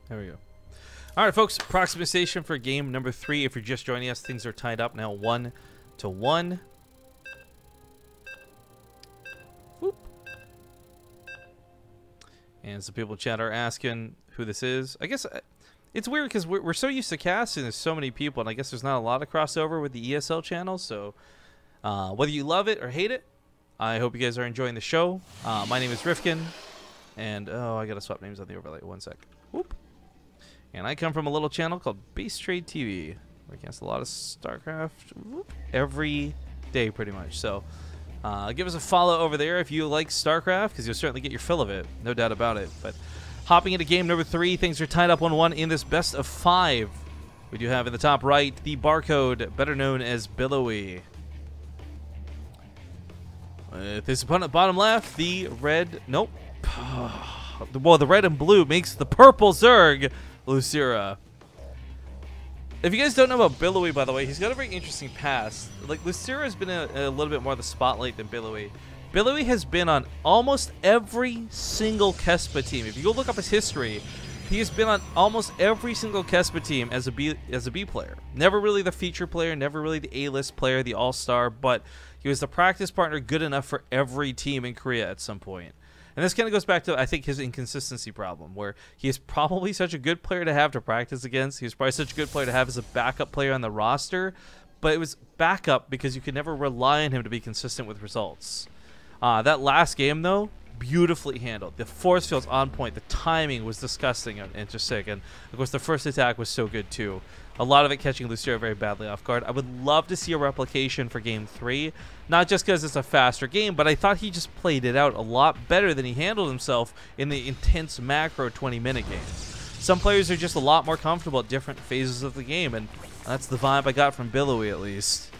There we go. All right, folks. Approximation for game number 3. If you're just joining us, things are tied up now 1-1. And some people in chat are asking who this is. I guess it's weird because we're so used to casting. There's so many people, and I guess there's not a lot of crossover with the ESL channel. So whether you love it or hate it, I hope you guys are enjoying the show. My name is Rifkin, and oh, I gotta swap names on the overlay. 1 sec. Whoop. And I come from a little channel called Base Trade TV. We cast a lot of StarCraft every day, pretty much. So. Give us a follow over there if you like StarCraft, because you'll certainly get your fill of it, no doubt about it. But hopping into game number 3, things are tied up 1-1 in this best of 5. We do have in the top right the barcode, better known as Billowy. With his opponent bottom left, the red, nope. Well, the red and blue makes the purple Zerg, Losira. If you guys don't know about Billowy, by the way, he's got a very interesting past. Like, Losira has been a little bit more of the spotlight than Billowy. Billowy has been on almost every single Kespa team. If you go look up his history, he has been on almost every single Kespa team as a B player. Never really the feature player, never really the A-list player, the all-star, but he was the practice partner good enough for every team in Korea at some point. And this kind of goes back to, I think, his inconsistency problem, where he is probably such a good player to have to practice against. He was probably such a good player to have as a backup player on the roster, but it was backup because you could never rely on him to be consistent with results. That last game, though, beautifully handled. The force field's on point. The timing was disgusting and just sick. And, of course, the first attack was so good, too. A lot of it catching Losira very badly off guard. I would love to see a replication for Game 3. Not just because it's a faster game, but I thought he just played it out a lot better than he handled himself in the intense macro 20-minute game. Some players are just a lot more comfortable at different phases of the game, and that's the vibe I got from Billowy, at least.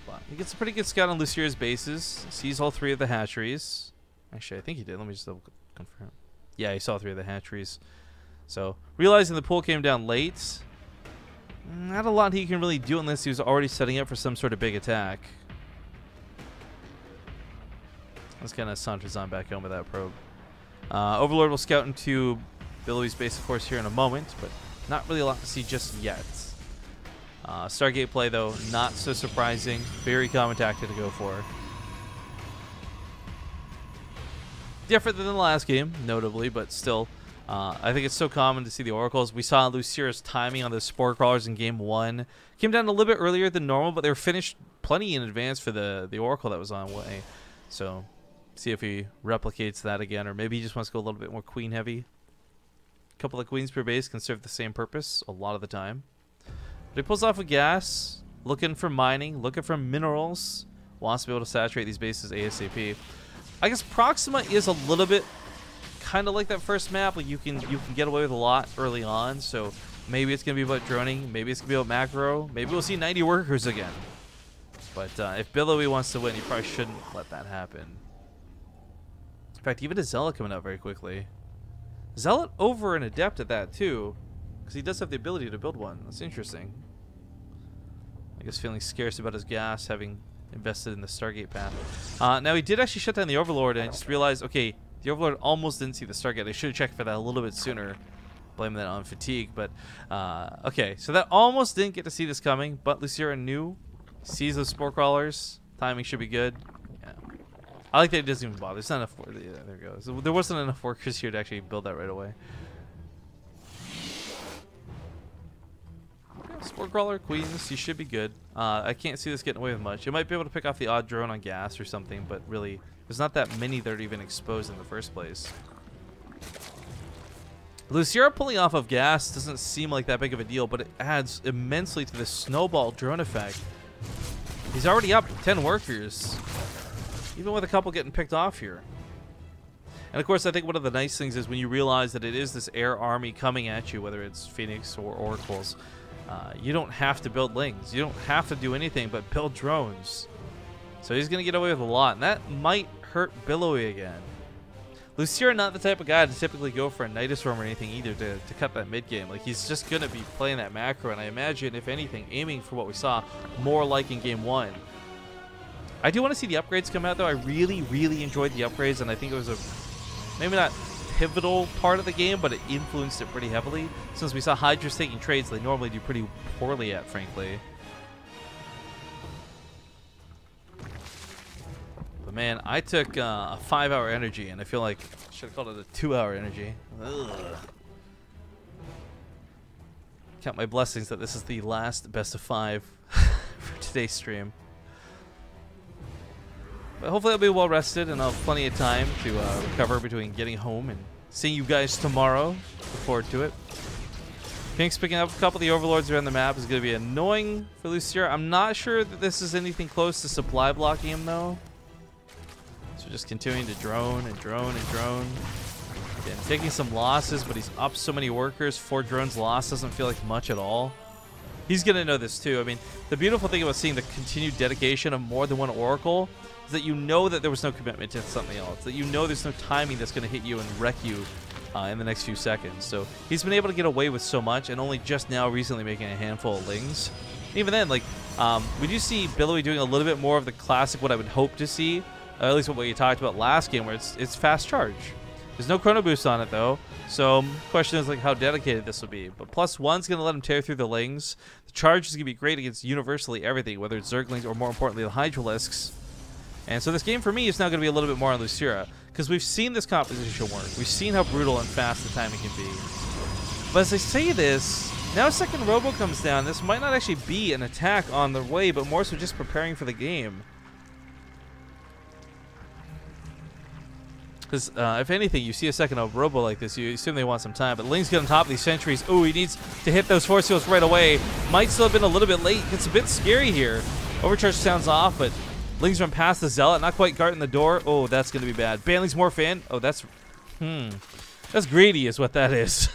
But he gets a pretty good scout on Losira's bases. Sees all 3 of the hatcheries. Actually, I think he did. Let me just double confirm. Yeah, he saw 3 of the hatcheries. So, realizing the pool came down late, not a lot he can really do unless he was already setting up for some sort of big attack. Let's kind of saunters on back home with that probe. Overlord will scout into Billowy's base, of course, here in a moment, but not really a lot to see just yet. Stargate play, though, not so surprising. Very common tactic to go for. Different than the last game, notably, but still. I think it's so common to see the oracles. We saw Losira's timing on the spore crawlers in game 1. Came down a little bit earlier than normal, but they were finished plenty in advance for the oracle that was on way. So, see if he replicates that again, or maybe he just wants to go a little bit more queen heavy. A couple of queens per base can serve the same purpose a lot of the time. But he pulls off a gas, looking for mining, looking for minerals. Wants to be able to saturate these bases ASAP. I guess Proxima is a little bit kind of like that first map. Like you can get away with a lot early on. So maybe it's gonna be about droning. Maybe it's gonna be about macro. Maybe we'll see 90 workers again. But if Billowy wants to win, he probably shouldn't let that happen. In fact, even a Zealot coming out very quickly. Zealot over an Adept at that too, because he does have the ability to build one. That's interesting. I guess feeling scarce about his gas, having invested in the Stargate path. Now he did actually shut down the Overlord, and I just realized, okay, the Overlord almost didn't see the Stargate. I should have checked for that a little bit sooner. Blame that on fatigue, but okay. So that almost didn't get to see this coming, but Losira knew. Sees those spore crawlers. Timing should be good. Yeah. I like that he doesn't even bother. There's not enough. Yeah, there it goes. There wasn't enough workers here to actually build that right away. Spore Crawler, Queens, you should be good. I can't see this getting away with much. It might be able to pick off the odd drone on gas or something, but really, there's not that many that are even exposed in the first place. Losira pulling off of gas doesn't seem like that big of a deal, but it adds immensely to the snowball drone effect. He's already up 10 workers, even with a couple getting picked off here. And of course, I think one of the nice things is when you realize that it is this air army coming at you, whether it's Phoenix or Oracles, you don't have to build Lings. You don't have to do anything but build drones. So he's going to get away with a lot, and that might hurt Billowy again. Losira not the type of guy to typically go for a Nidus Storm or anything either to cut that mid game. Like, he's just going to be playing that macro, and I imagine, if anything, aiming for what we saw more like in game 1. I do want to see the upgrades come out, though. I really, really enjoyed the upgrades, and I think it was a maybe not pivotal part of the game, but it influenced it pretty heavily. Since we saw Hydras taking trades they normally do pretty poorly at, frankly. But man, I took a 5-hour energy, and I feel like I should have called it a 2-hour energy. Ugh. Count my blessings that this is the last best of 5 for today's stream. But hopefully I'll be well rested and I'll have plenty of time to recover between getting home and seeing you guys tomorrow. Look forward to it. Pink's picking up a couple of the overlords around the map is going to be annoying for Losira. I'm not sure that this is anything close to supply blocking him, though. So just continuing to drone and drone and drone. Again, taking some losses, but he's up so many workers. 4 drones lost doesn't feel like much at all. He's going to know this, too. I mean, the beautiful thing about seeing the continued dedication of more than one Oracle is that you know that there was no commitment to something else, that you know there's no timing that's going to hit you and wreck you in the next few seconds. So he's been able to get away with so much, and only just now recently making a handful of Lings. Even then, like, we do see Billowy doing a little bit more of the classic what I would hope to see, at least what you talked about last game, where it's fast charge. There's no chrono boost on it, though, so the question is like how dedicated this will be. But +1's going to let him tear through the Lings. The charge is going to be great against universally everything, whether it's Zerglings or, more importantly, the Hydralisks. And so this game for me is now going to be a little bit more on Losira, because we've seen this composition work. We've seen how brutal and fast the timing can be. But as I say this, now second Robo comes down. This might not actually be an attack on the way, but more so just preparing for the game. Because if anything, you see a second Robo like this, you assume they want some time. But Ling's get on top of these sentries. Ooh, he needs to hit those force fields right away. Might still have been a little bit late. It's a bit scary here. Overcharge sounds off, but Ling's run past the Zealot, not quite guarding the door. Oh, that's going to be bad. Banling's morph in. Oh, that's greedy is what that is.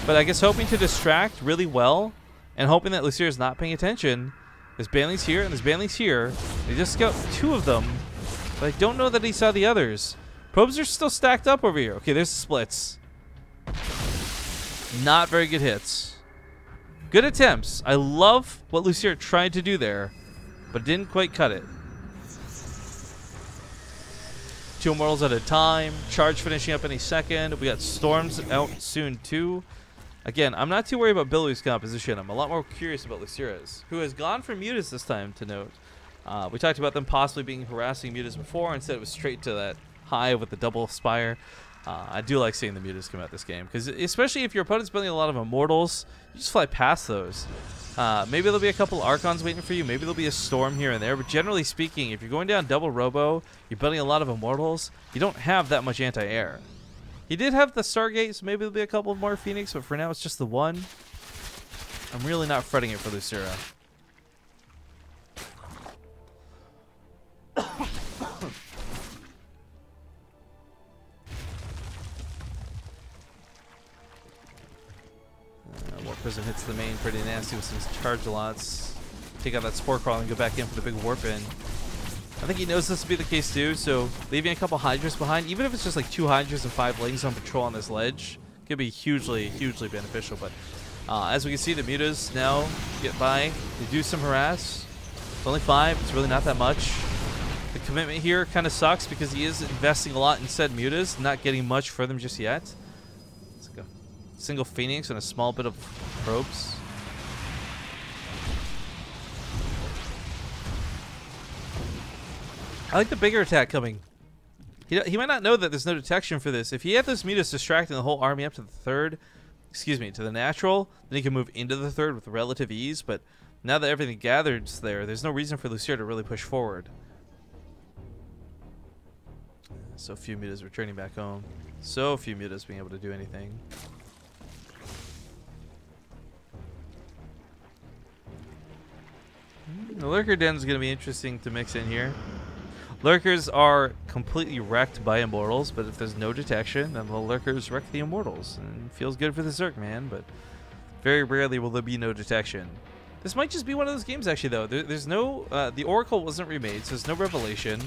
But I guess hoping to distract really well and hoping that Losira's not paying attention. There's Banling's here and there's Banling's here. They just got 2 of them, but I don't know that he saw the others. Probes are still stacked up over here. Okay, there's the splits. Not very good hits. Good attempts. I love what Losira tried to do there, but didn't quite cut it. 2 immortals at a time. Charge finishing up any second. We got Storms out soon too. Again, I'm not too worried about Billowy's composition. I'm a lot more curious about Losira's, who has gone for Mutas this time, to note. We talked about them possibly being harassing Mutas before. Instead, it was straight to that hive with the double spire. I do like seeing the Mutas come out this game, because especially if your opponent's building a lot of immortals, you just fly past those. Maybe there'll be a couple Archons waiting for you. Maybe there'll be a Storm here and there. But generally speaking, if you're going down double Robo, you're building a lot of Immortals, you don't have that much anti-air. He did have the Stargate, so maybe there'll be a couple more Phoenix, but for now it's just the one. I'm really not fretting it for Losira. Prism hits the main pretty nasty with some charge lots. Take out that Spore Crawl and go back in for the big warp in. I think he knows this will be the case too, so leaving a couple Hydras behind, even if it's just like 2 Hydras and 5 Lings on patrol on this ledge, could be hugely, hugely beneficial. But as we can see, the Mutas now get by. They do some harass. It's only 5. It's really not that much. The commitment here kind of sucks because he is investing a lot in said Mutas, not getting much for them just yet. Let's go. Single Phoenix and a small bit of probes. I like the bigger attack coming. He might not know that there's no detection for this. If he had those Mutas distracting the whole army up to the 3rd, excuse me, to the natural, then he can move into the third with relative ease. But now that everything gathered's there's no reason for Losira to really push forward. So few mutas returning back home. So few mutas being able to do anything. The Lurker Den is going to be interesting to mix in here. Lurkers are completely wrecked by Immortals, but if there's no detection, then the Lurkers wreck the Immortals. And it feels good for the Zerg, man, but very rarely will there be no detection. This might just be one of those games, actually, though. There's no... the Oracle wasn't remade, so there's no Revelation.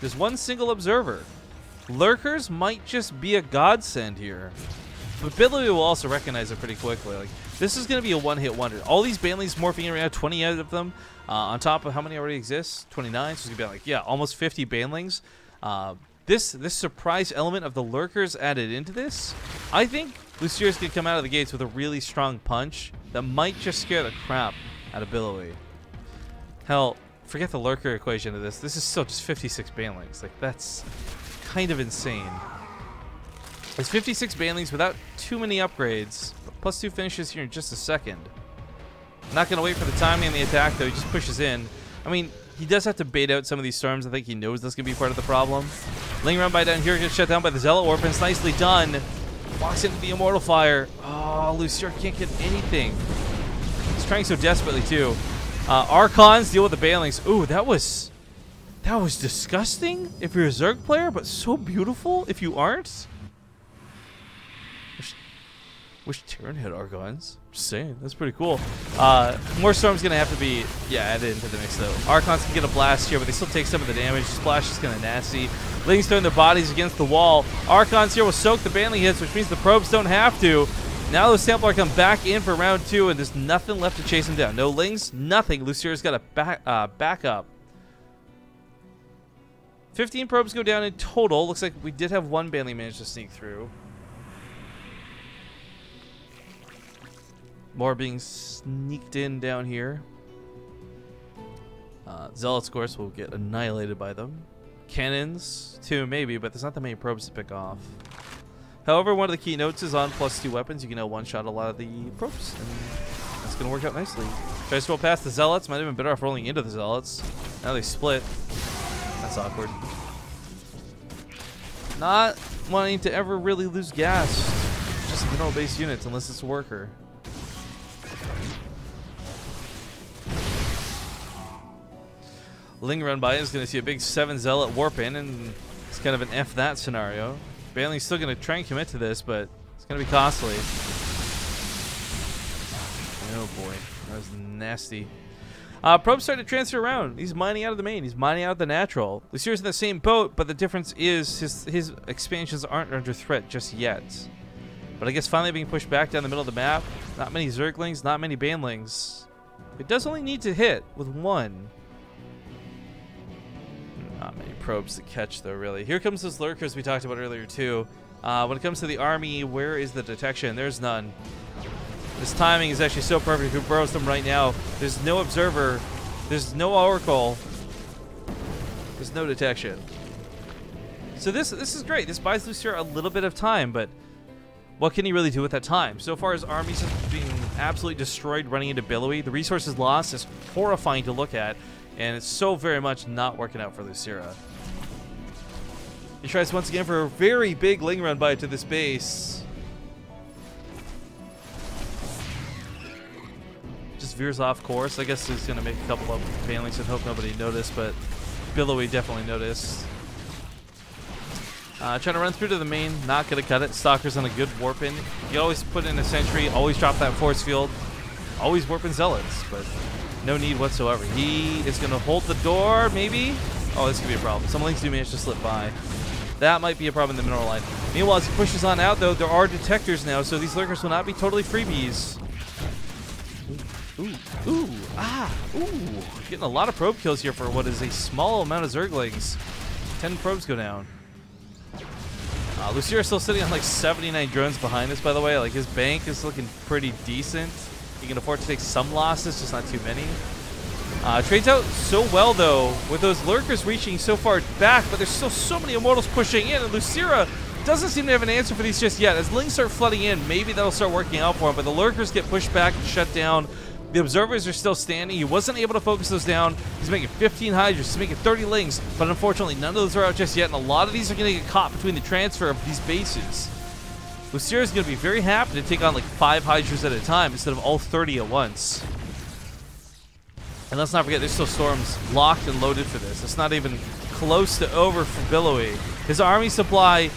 There's one single Observer. Lurkers might just be a godsend here. But Billowy will also recognize it pretty quickly. Like, this is going to be a one-hit wonder. All these Banelings morphing around, 20 out of them, on top of how many already exist? 29. So it's going to be like, yeah, almost 50 Banelings. This surprise element of the Lurkers added into this, I think Losira's going to come out of the gates with a really strong punch that might just scare the crap out of Billowy. Hell, forget the Lurker equation of this. This is still just 56 Banelings. Like, that's kind of insane. It's 56 Banelings without too many upgrades. +2 finishes here in just a second. Not going to wait for the timing and the attack, though. He just pushes in. I mean, he does have to bait out some of these storms. I think he knows that's going to be part of the problem. Ling run by down here gets shut down by the Zealot Orphans. Nicely done. Walks into the Immortal Fire. Oh, Losira can't get anything. He's trying so desperately, too. Archons deal with the Banelings. Ooh, that was disgusting if you're a Zerg player, but so beautiful if you aren't. Wish Terran had Archons. Just saying, that's pretty cool. More Storm's gonna have to be, added into the mix though. Archons can get a blast here, but they still take some of the damage. Splash is kind of nasty. Lings throwing their bodies against the wall. Archons here will soak the Baneling hits, which means the probes don't have to. Now those Templar come back in for round 2, and there's nothing left to chase them down. No Lings, nothing. Lucira's got a back up. 15 probes go down in total. Looks like we did have one Baneling manage to sneak through. More being sneaked in down here. Zealots, of course, will get annihilated by them. Cannons, too, maybe, but there's not that many probes to pick off. However, one of the key notes is on +2 weapons. You can now one-shot a lot of the probes, and that's going to work out nicely. Tries to roll past the Zealots. Might have been better off rolling into the Zealots. Now they split. That's awkward. Not wanting to ever really lose gas. Just mineral-based units, unless it's a worker. Ling run by is going to see a big 7 Zealot warp in, and it's kind of an F that scenario. Baneling's still going to try and commit to this, but it's going to be costly. Oh boy, that was nasty. Probes starting to transfer around. He's mining out of the main. He's mining out of the natural. Losira's in the same boat, but the difference is his expansions aren't under threat just yet. But I guess finally being pushed back down the middle of the map. Not many Zerglings, not many Banelings. It does only need to hit with one. Not many probes to catch, though, really. Here comes those Lurkers we talked about earlier, too. When it comes to the army, where is the detection? There's none. This timing is actually so perfect. Who burrows them right now? There's no Observer. There's no Oracle. There's no detection. So this is great. This buys Losira a little bit of time, but what can he really do with that time? So far, his army's just being absolutely destroyed running into Billowy. The resources lost is horrifying to look at. And it's so very much not working out for Losira. He tries once again for a very big Ling run by to this base. Just veers off course. I guess he's going to make a couple of Banelings and hope nobody noticed, but Billowy definitely noticed. Trying to run through to the main, not going to cut it. Stalker's on a good warp in. You always put in a sentry, always drop that force field, always warp in Zealots, but no need whatsoever. He is going to hold the door, maybe? Oh, this could be a problem. Some Lings do manage to slip by. That might be a problem in the mineral line. Meanwhile, as he pushes on out, though, there are detectors now, so these Lurkers will not be totally freebies. Ooh, ooh, ah, ooh. Getting a lot of probe kills here for what is a small amount of Zerglings. 10 probes go down. Losira still sitting on like 79 drones behind us, by the way. Like, his bank is looking pretty decent. He can afford to take some losses, just not too many. Trades out so well, though, with those Lurkers reaching so far back, but there's still so many Immortals pushing in, and Losira doesn't seem to have an answer for these just yet. As Lings start flooding in, maybe that'll start working out for him, but the Lurkers get pushed back and shut down. The Observers are still standing. He wasn't able to focus those down. He's making 15 Hydras. He's making 30 Lings, but unfortunately, none of those are out just yet, and a lot of these are going to get caught between the transfer of these bases. Losira is going to be very happy to take on like 5 Hydras at a time instead of all 30 at once. And let's not forget, there's still Storms locked and loaded for this. It's not even close to over for Billowy. His army supply,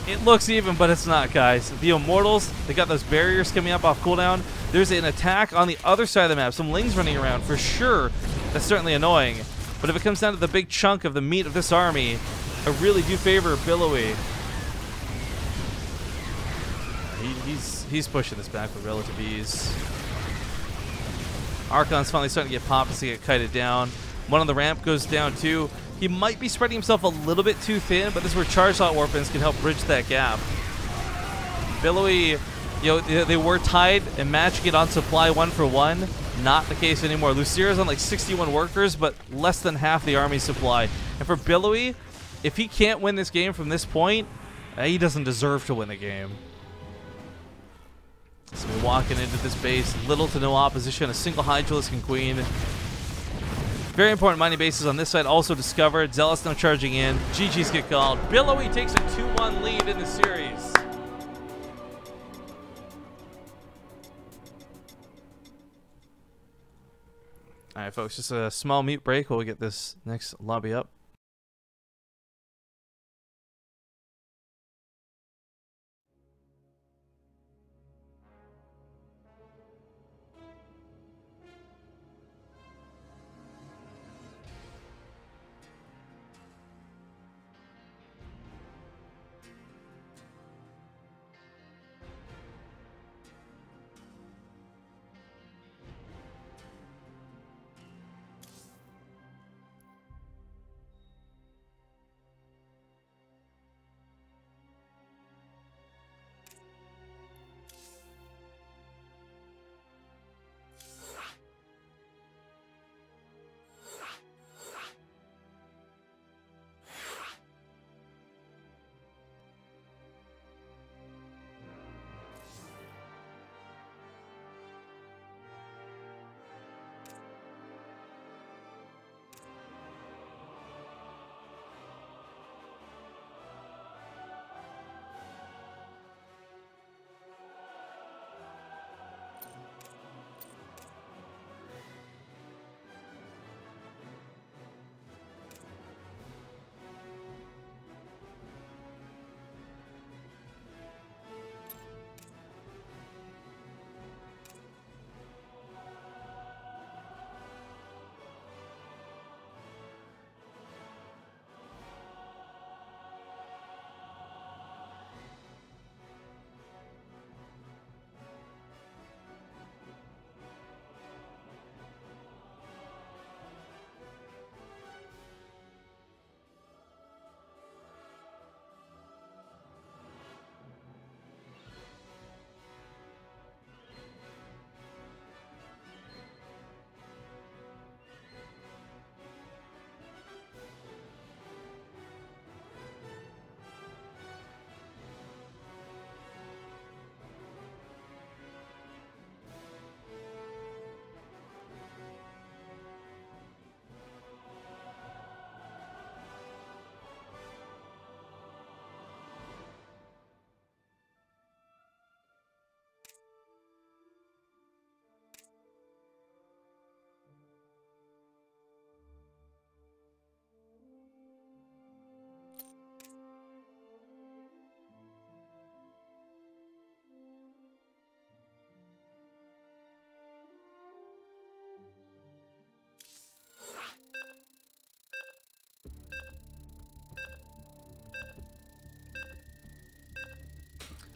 it looks even, but it's not, guys. The Immortals, they got those barriers coming up off cooldown. There's an attack on the other side of the map. Some Lings running around, for sure. That's certainly annoying. But if it comes down to the big chunk of the meat of this army, I really do favor Billowy. He's pushing this back with relative ease. Archon's finally starting to get popped as he get kited down. One on the ramp goes down too. He might be spreading himself a little bit too thin, but this is where charge slot weapons can help bridge that gap. Billowy, they were tied and matching it on supply 1 for 1. Not the case anymore. Losira's on like 61 workers, but less than half the army supply. And for Billowy, if he can't win this game from this point, he doesn't deserve to win the game. So we're walking into this base, little to no opposition, a single Hydralisk and Queen. Very important mining bases on this side also discovered. Zealous now charging in. GG's get called. Billowy takes a 2-1 lead in the series. Alright folks, just a small mute break while we get this next lobby up.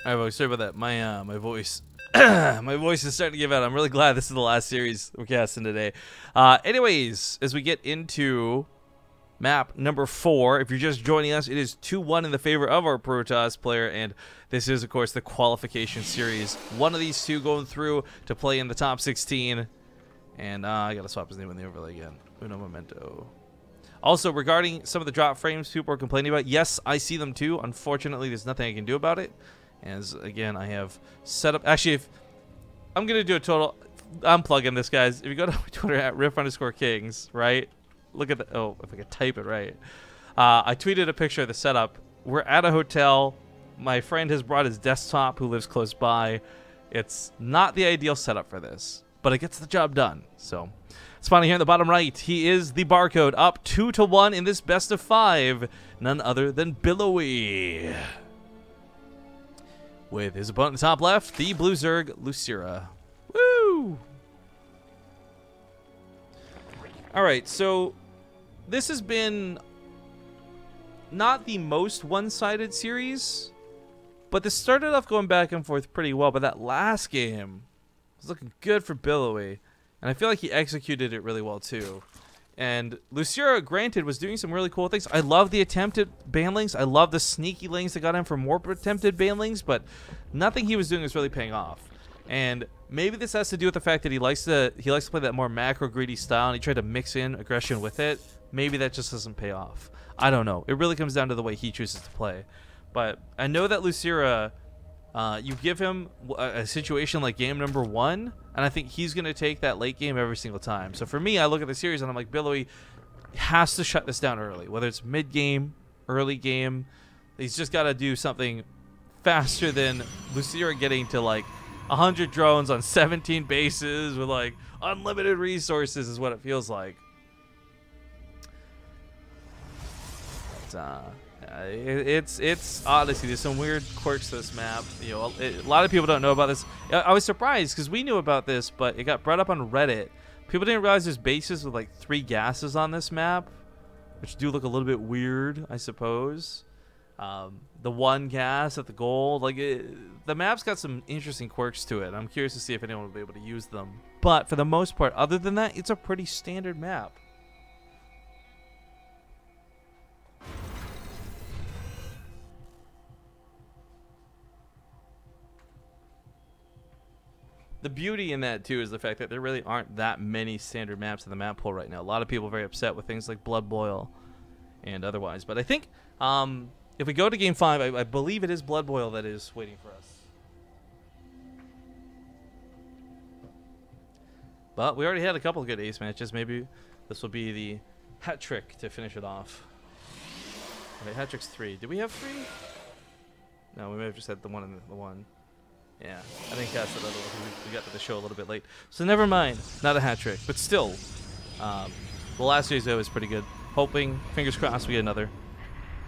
Alright, folks, sorry about that. My voice, my voice is starting to give out. I'm really glad this is the last series we're casting today. Anyways, as we get into map number 4, if you're just joining us, it is 2-1 in the favor of our Protoss player, and this is, of course, the qualification series. One of these two going through to play in the top 16, and I gotta swap his name in the overlay again. Uno momento. Also, regarding some of the drop frames people are complaining about, yes, I see them too. Unfortunately, there's nothing I can do about it. As, again, I have set up... Actually, if I'm going to do a total... I'm plugging this, guys. If you go to my Twitter at riff_kings, right? Look at the... Oh, if I can type it right. I tweeted a picture of the setup. We're at a hotel. My friend has brought his desktop who lives close by. It's not the ideal setup for this, but it gets the job done. So, spawning here in the bottom right, he is the barcode, up 2-1 in this best of 5. None other than Billowy. With his opponent in the top left, the blue Zerg, Losira. Woo! Alright, so this has been not the most one-sided series, but this started off going back and forth pretty well, but that last game was looking good for Billowy, and I feel like he executed it really well too. And Losira, granted, was doing some really cool things. I love the attempted banlings. I love the sneaky lanes that got him for more attempted banlings, but nothing he was doing was really paying off. And maybe this has to do with the fact that he likes to play that more macro greedy style, and he tried to mix in aggression with it. Maybe that just doesn't pay off. I don't know. It really comes down to the way he chooses to play. But I know that Losira, you give him a situation like game number 1, and I think he's going to take that late game every single time. So for me, I look at the series and I'm like, Billowy has to shut this down early. Whether it's mid-game, early game, he's just got to do something faster than Losira getting to like 100 drones on 17 bases with like unlimited resources is what it feels like. It's Odyssey. There's some weird quirks to this map. You know, a lot of people don't know about this. I was surprised because we knew about this, but it got brought up on Reddit. People didn't realize there's bases with like 3 gases on this map, which do look a little bit weird, I suppose. The 1 gas at the gold, like the map's got some interesting quirks to it. I'm curious to see if anyone will be able to use them. But for the most part, other than that, it's a pretty standard map. The beauty in that, too, is the fact that there really aren't that many standard maps in the map pool right now. A lot of people are very upset with things like Blood Boil and otherwise. But I think if we go to Game 5, I believe it is Blood Boil that is waiting for us. But we already had a couple of good ace matches. Maybe this will be the hat trick to finish it off. Okay, hat trick's 3. Did we have 3? No, we may have just had the one and the one. Yeah, I think that's another one. We got to the show a little bit late. So never mind. Not a hat trick. But still, the last series, though, was pretty good. Hoping, fingers crossed, we get another.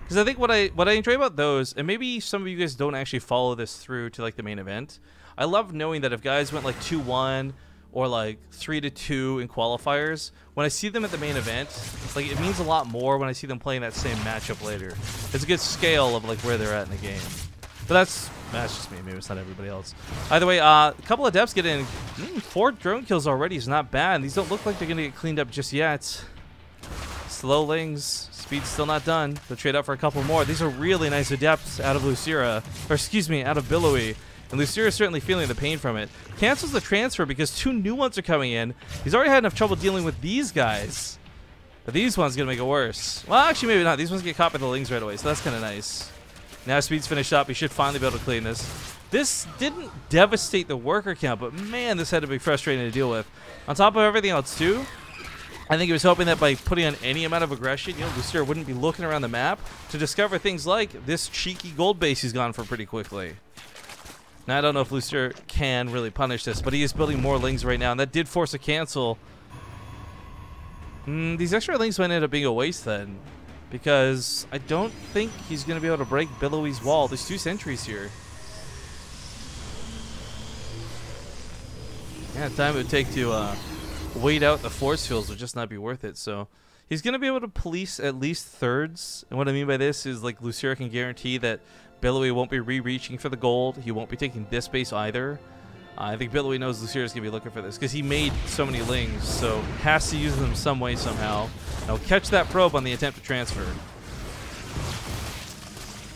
Because I think what I enjoy about those, and maybe some of you guys don't actually follow this through to like the main event, I love knowing that if guys went like 2-1 or like 3-2 in qualifiers, when I see them at the main event, like it means a lot more when I see them playing that same matchup later. It's a good scale of like where they're at in the game. But that's just me. Maybe it's not everybody else. Either way, a couple of depths get in. 4 drone kills already is not bad. These don't look like they're going to get cleaned up just yet. Slow lings. Speed's still not done. They'll trade up for a couple more. These are really nice adepts out of Losira. Or excuse me, out of Billowy. And Losira is certainly feeling the pain from it. Cancels the transfer because 2 new ones are coming in. He's already had enough trouble dealing with these guys. But these ones are going to make it worse. Well, actually, maybe not. These ones get caught by the lings right away, so that's kind of nice. Now speed's finished up. He should finally be able to clean this. This didn't devastate the worker count, but man, this had to be frustrating to deal with. On top of everything else, too, I think he was hoping that by putting on any amount of aggression, you know, Losira wouldn't be looking around the map to discover things like this cheeky gold base he's gone for pretty quickly. Now, I don't know if Losira can really punish this, but he is building more lings right now, and that did force a cancel. These extra lings might end up being a waste then, because I don't think he's going to be able to break Billowy's wall. There's 2 sentries here. Yeah, the time it would take to wait out the force fields would just not be worth it. So he's going to be able to police at least thirds. And what I mean by this is like Losira can guarantee that Billowy won't be re-reaching for the gold. He won't be taking this base either. I think Billowy knows Losira's going to be looking for this because he made so many lings, so has to use them some way somehow. Now catch that probe on the attempt to transfer.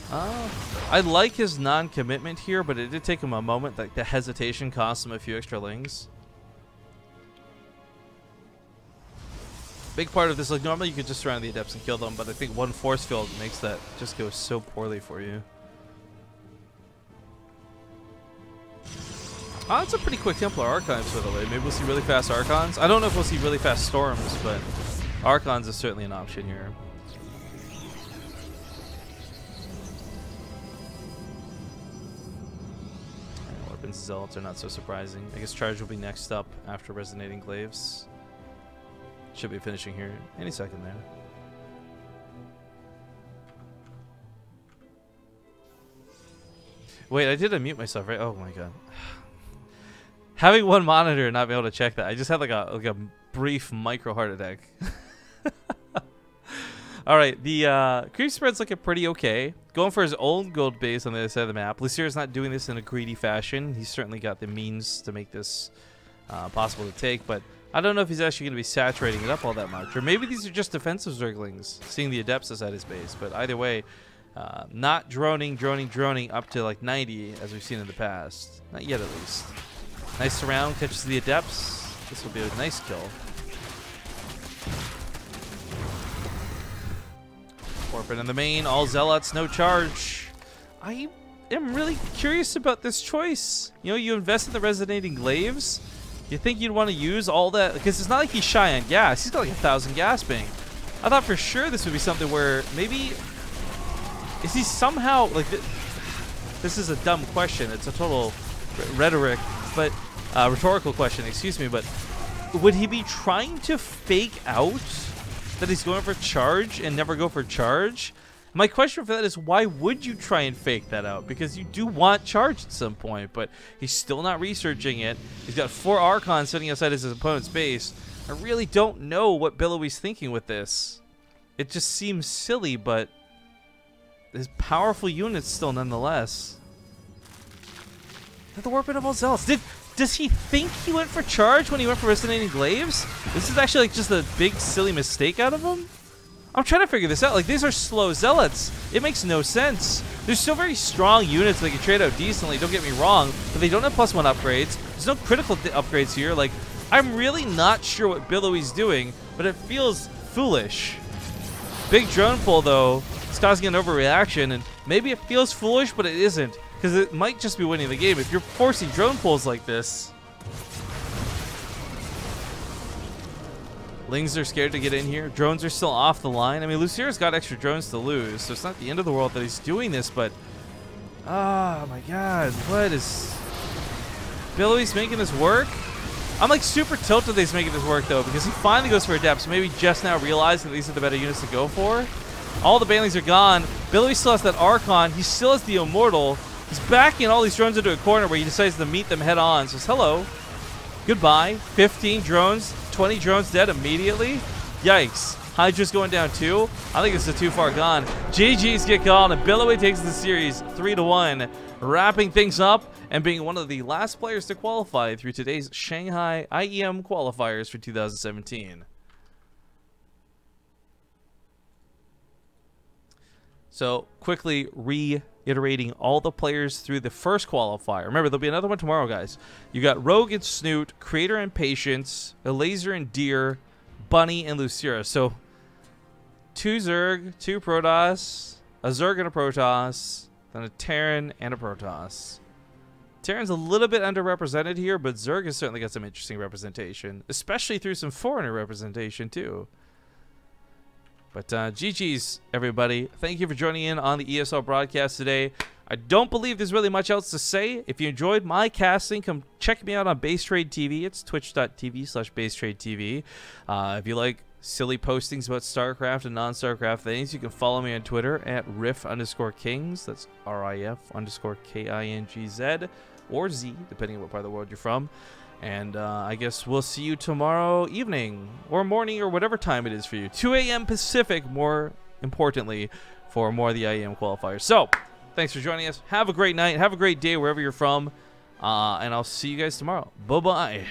I like his non-commitment here, but it did take him a moment. Like the hesitation cost him a few extra lings. Big part of this, like normally you could just surround the Adepts and kill them, but I think one force field makes that just go so poorly for you. Oh, it's a pretty quick Templar Archives, by the way. Maybe we'll see really fast Archons. I don't know if we'll see really fast Storms, but Archons is certainly an option here. Weapons Zealots are not so surprising. I guess Charge will be next up after Resonating Glaives. Should be finishing here any second there. Wait, I did unmute myself, right? Oh my god. Having one monitor and not be able to check that. I just had like a brief micro heart attack. Alright, the creep spread's looking pretty okay. Going for his own gold base on the other side of the map. Losira's not doing this in a greedy fashion. He's certainly got the means to make this possible to take, but I don't know if he's actually going to be saturating it up all that much. Or maybe these are just defensive Zerglings, seeing the Adepts inside his base. But either way, not droning up to like 90 as we've seen in the past. Not yet, at least. Nice surround, catches the Adepts. This will be a nice kill. Orphan in the main, all Zealots, no charge. I am really curious about this choice. You know, you invest in the Resonating Glaives. You think you'd want to use all that? Because it's not like he's shy on gas. He's got like 1,000 gas ping. I thought for sure this would be something where maybe... Is he somehow... like this is a dumb question. It's a total rhetoric, but... rhetorical question, excuse me, but... Would he be trying to fake out that he's going for charge and never go for charge? My question for that is, why would you try and fake that out? Because you do want charge at some point, but he's still not researching it. He's got 4 Archons sitting outside his opponent's base. I really don't know what Billowy's thinking with this. It just seems silly, but his powerful units still nonetheless. The Warping of all Zealots. Does he think he went for charge when he went for Resonating Glaives? This is actually like just a big silly mistake out of him? I'm trying to figure this out. Like, these are slow Zealots. It makes no sense. They're still very strong units that can trade out decently, don't get me wrong, but they don't have +1 upgrades. There's no critical upgrades here. Like, I'm really not sure what Billowy's doing, but it feels foolish. Big drone pull, though, is causing an overreaction, and maybe it feels foolish, but it isn't, because it might just be winning the game. If you're forcing drone pulls like this, Lings are scared to get in here. Drones are still off the line. I mean, Losira's got extra drones to lose, so it's not the end of the world that he's doing this, but... Oh, my God. What is... Billowy's making this work? I'm, like, super tilted that he's making this work, though, because he finally goes for Adepts, maybe just now realizing that these are the better units to go for. All the banelings are gone. Billowy still has that Archon. He still has the Immortal. He's backing all these drones into a corner where he decides to meet them head on. Says, hello. Goodbye. 15 drones. 20 drones dead immediately? Yikes. Hydra's going down 2. I think it's too far gone. GG's get called, and Billowy takes the series 3-1, wrapping things up and being one of the last players to qualify through today's Shanghai IEM qualifiers for 2017. So, quickly reiterating all the players through the first qualifier. Remember, there'll be another one tomorrow, guys. You got Rogue and Snoot, Creator and Patience, Laser and Deer, Bunny and Losira. So, 2 Zerg, 2 Protoss, a Zerg and a Protoss, then a Terran and a Protoss. Terran's a little bit underrepresented here, but Zerg has certainly got some interesting representation, especially through some foreigner representation, too. But GG's, everybody. Thank you for joining in on the ESL broadcast today. I don't believe there's really much else to say. If you enjoyed my casting, come check me out on Base Trade TV. It's twitch.tv/BaseTradeTV. If you like silly postings about StarCraft and non-StarCraft things, you can follow me on Twitter at riff_kings. That's RIF_KINGZ or Z, depending on what part of the world you're from. And I guess we'll see you tomorrow evening or morning or whatever time it is for you. 2 a.m. Pacific, more importantly, for more of the IEM qualifiers. So, thanks for joining us. Have a great night. Have a great day wherever you're from. And I'll see you guys tomorrow. Bye-bye.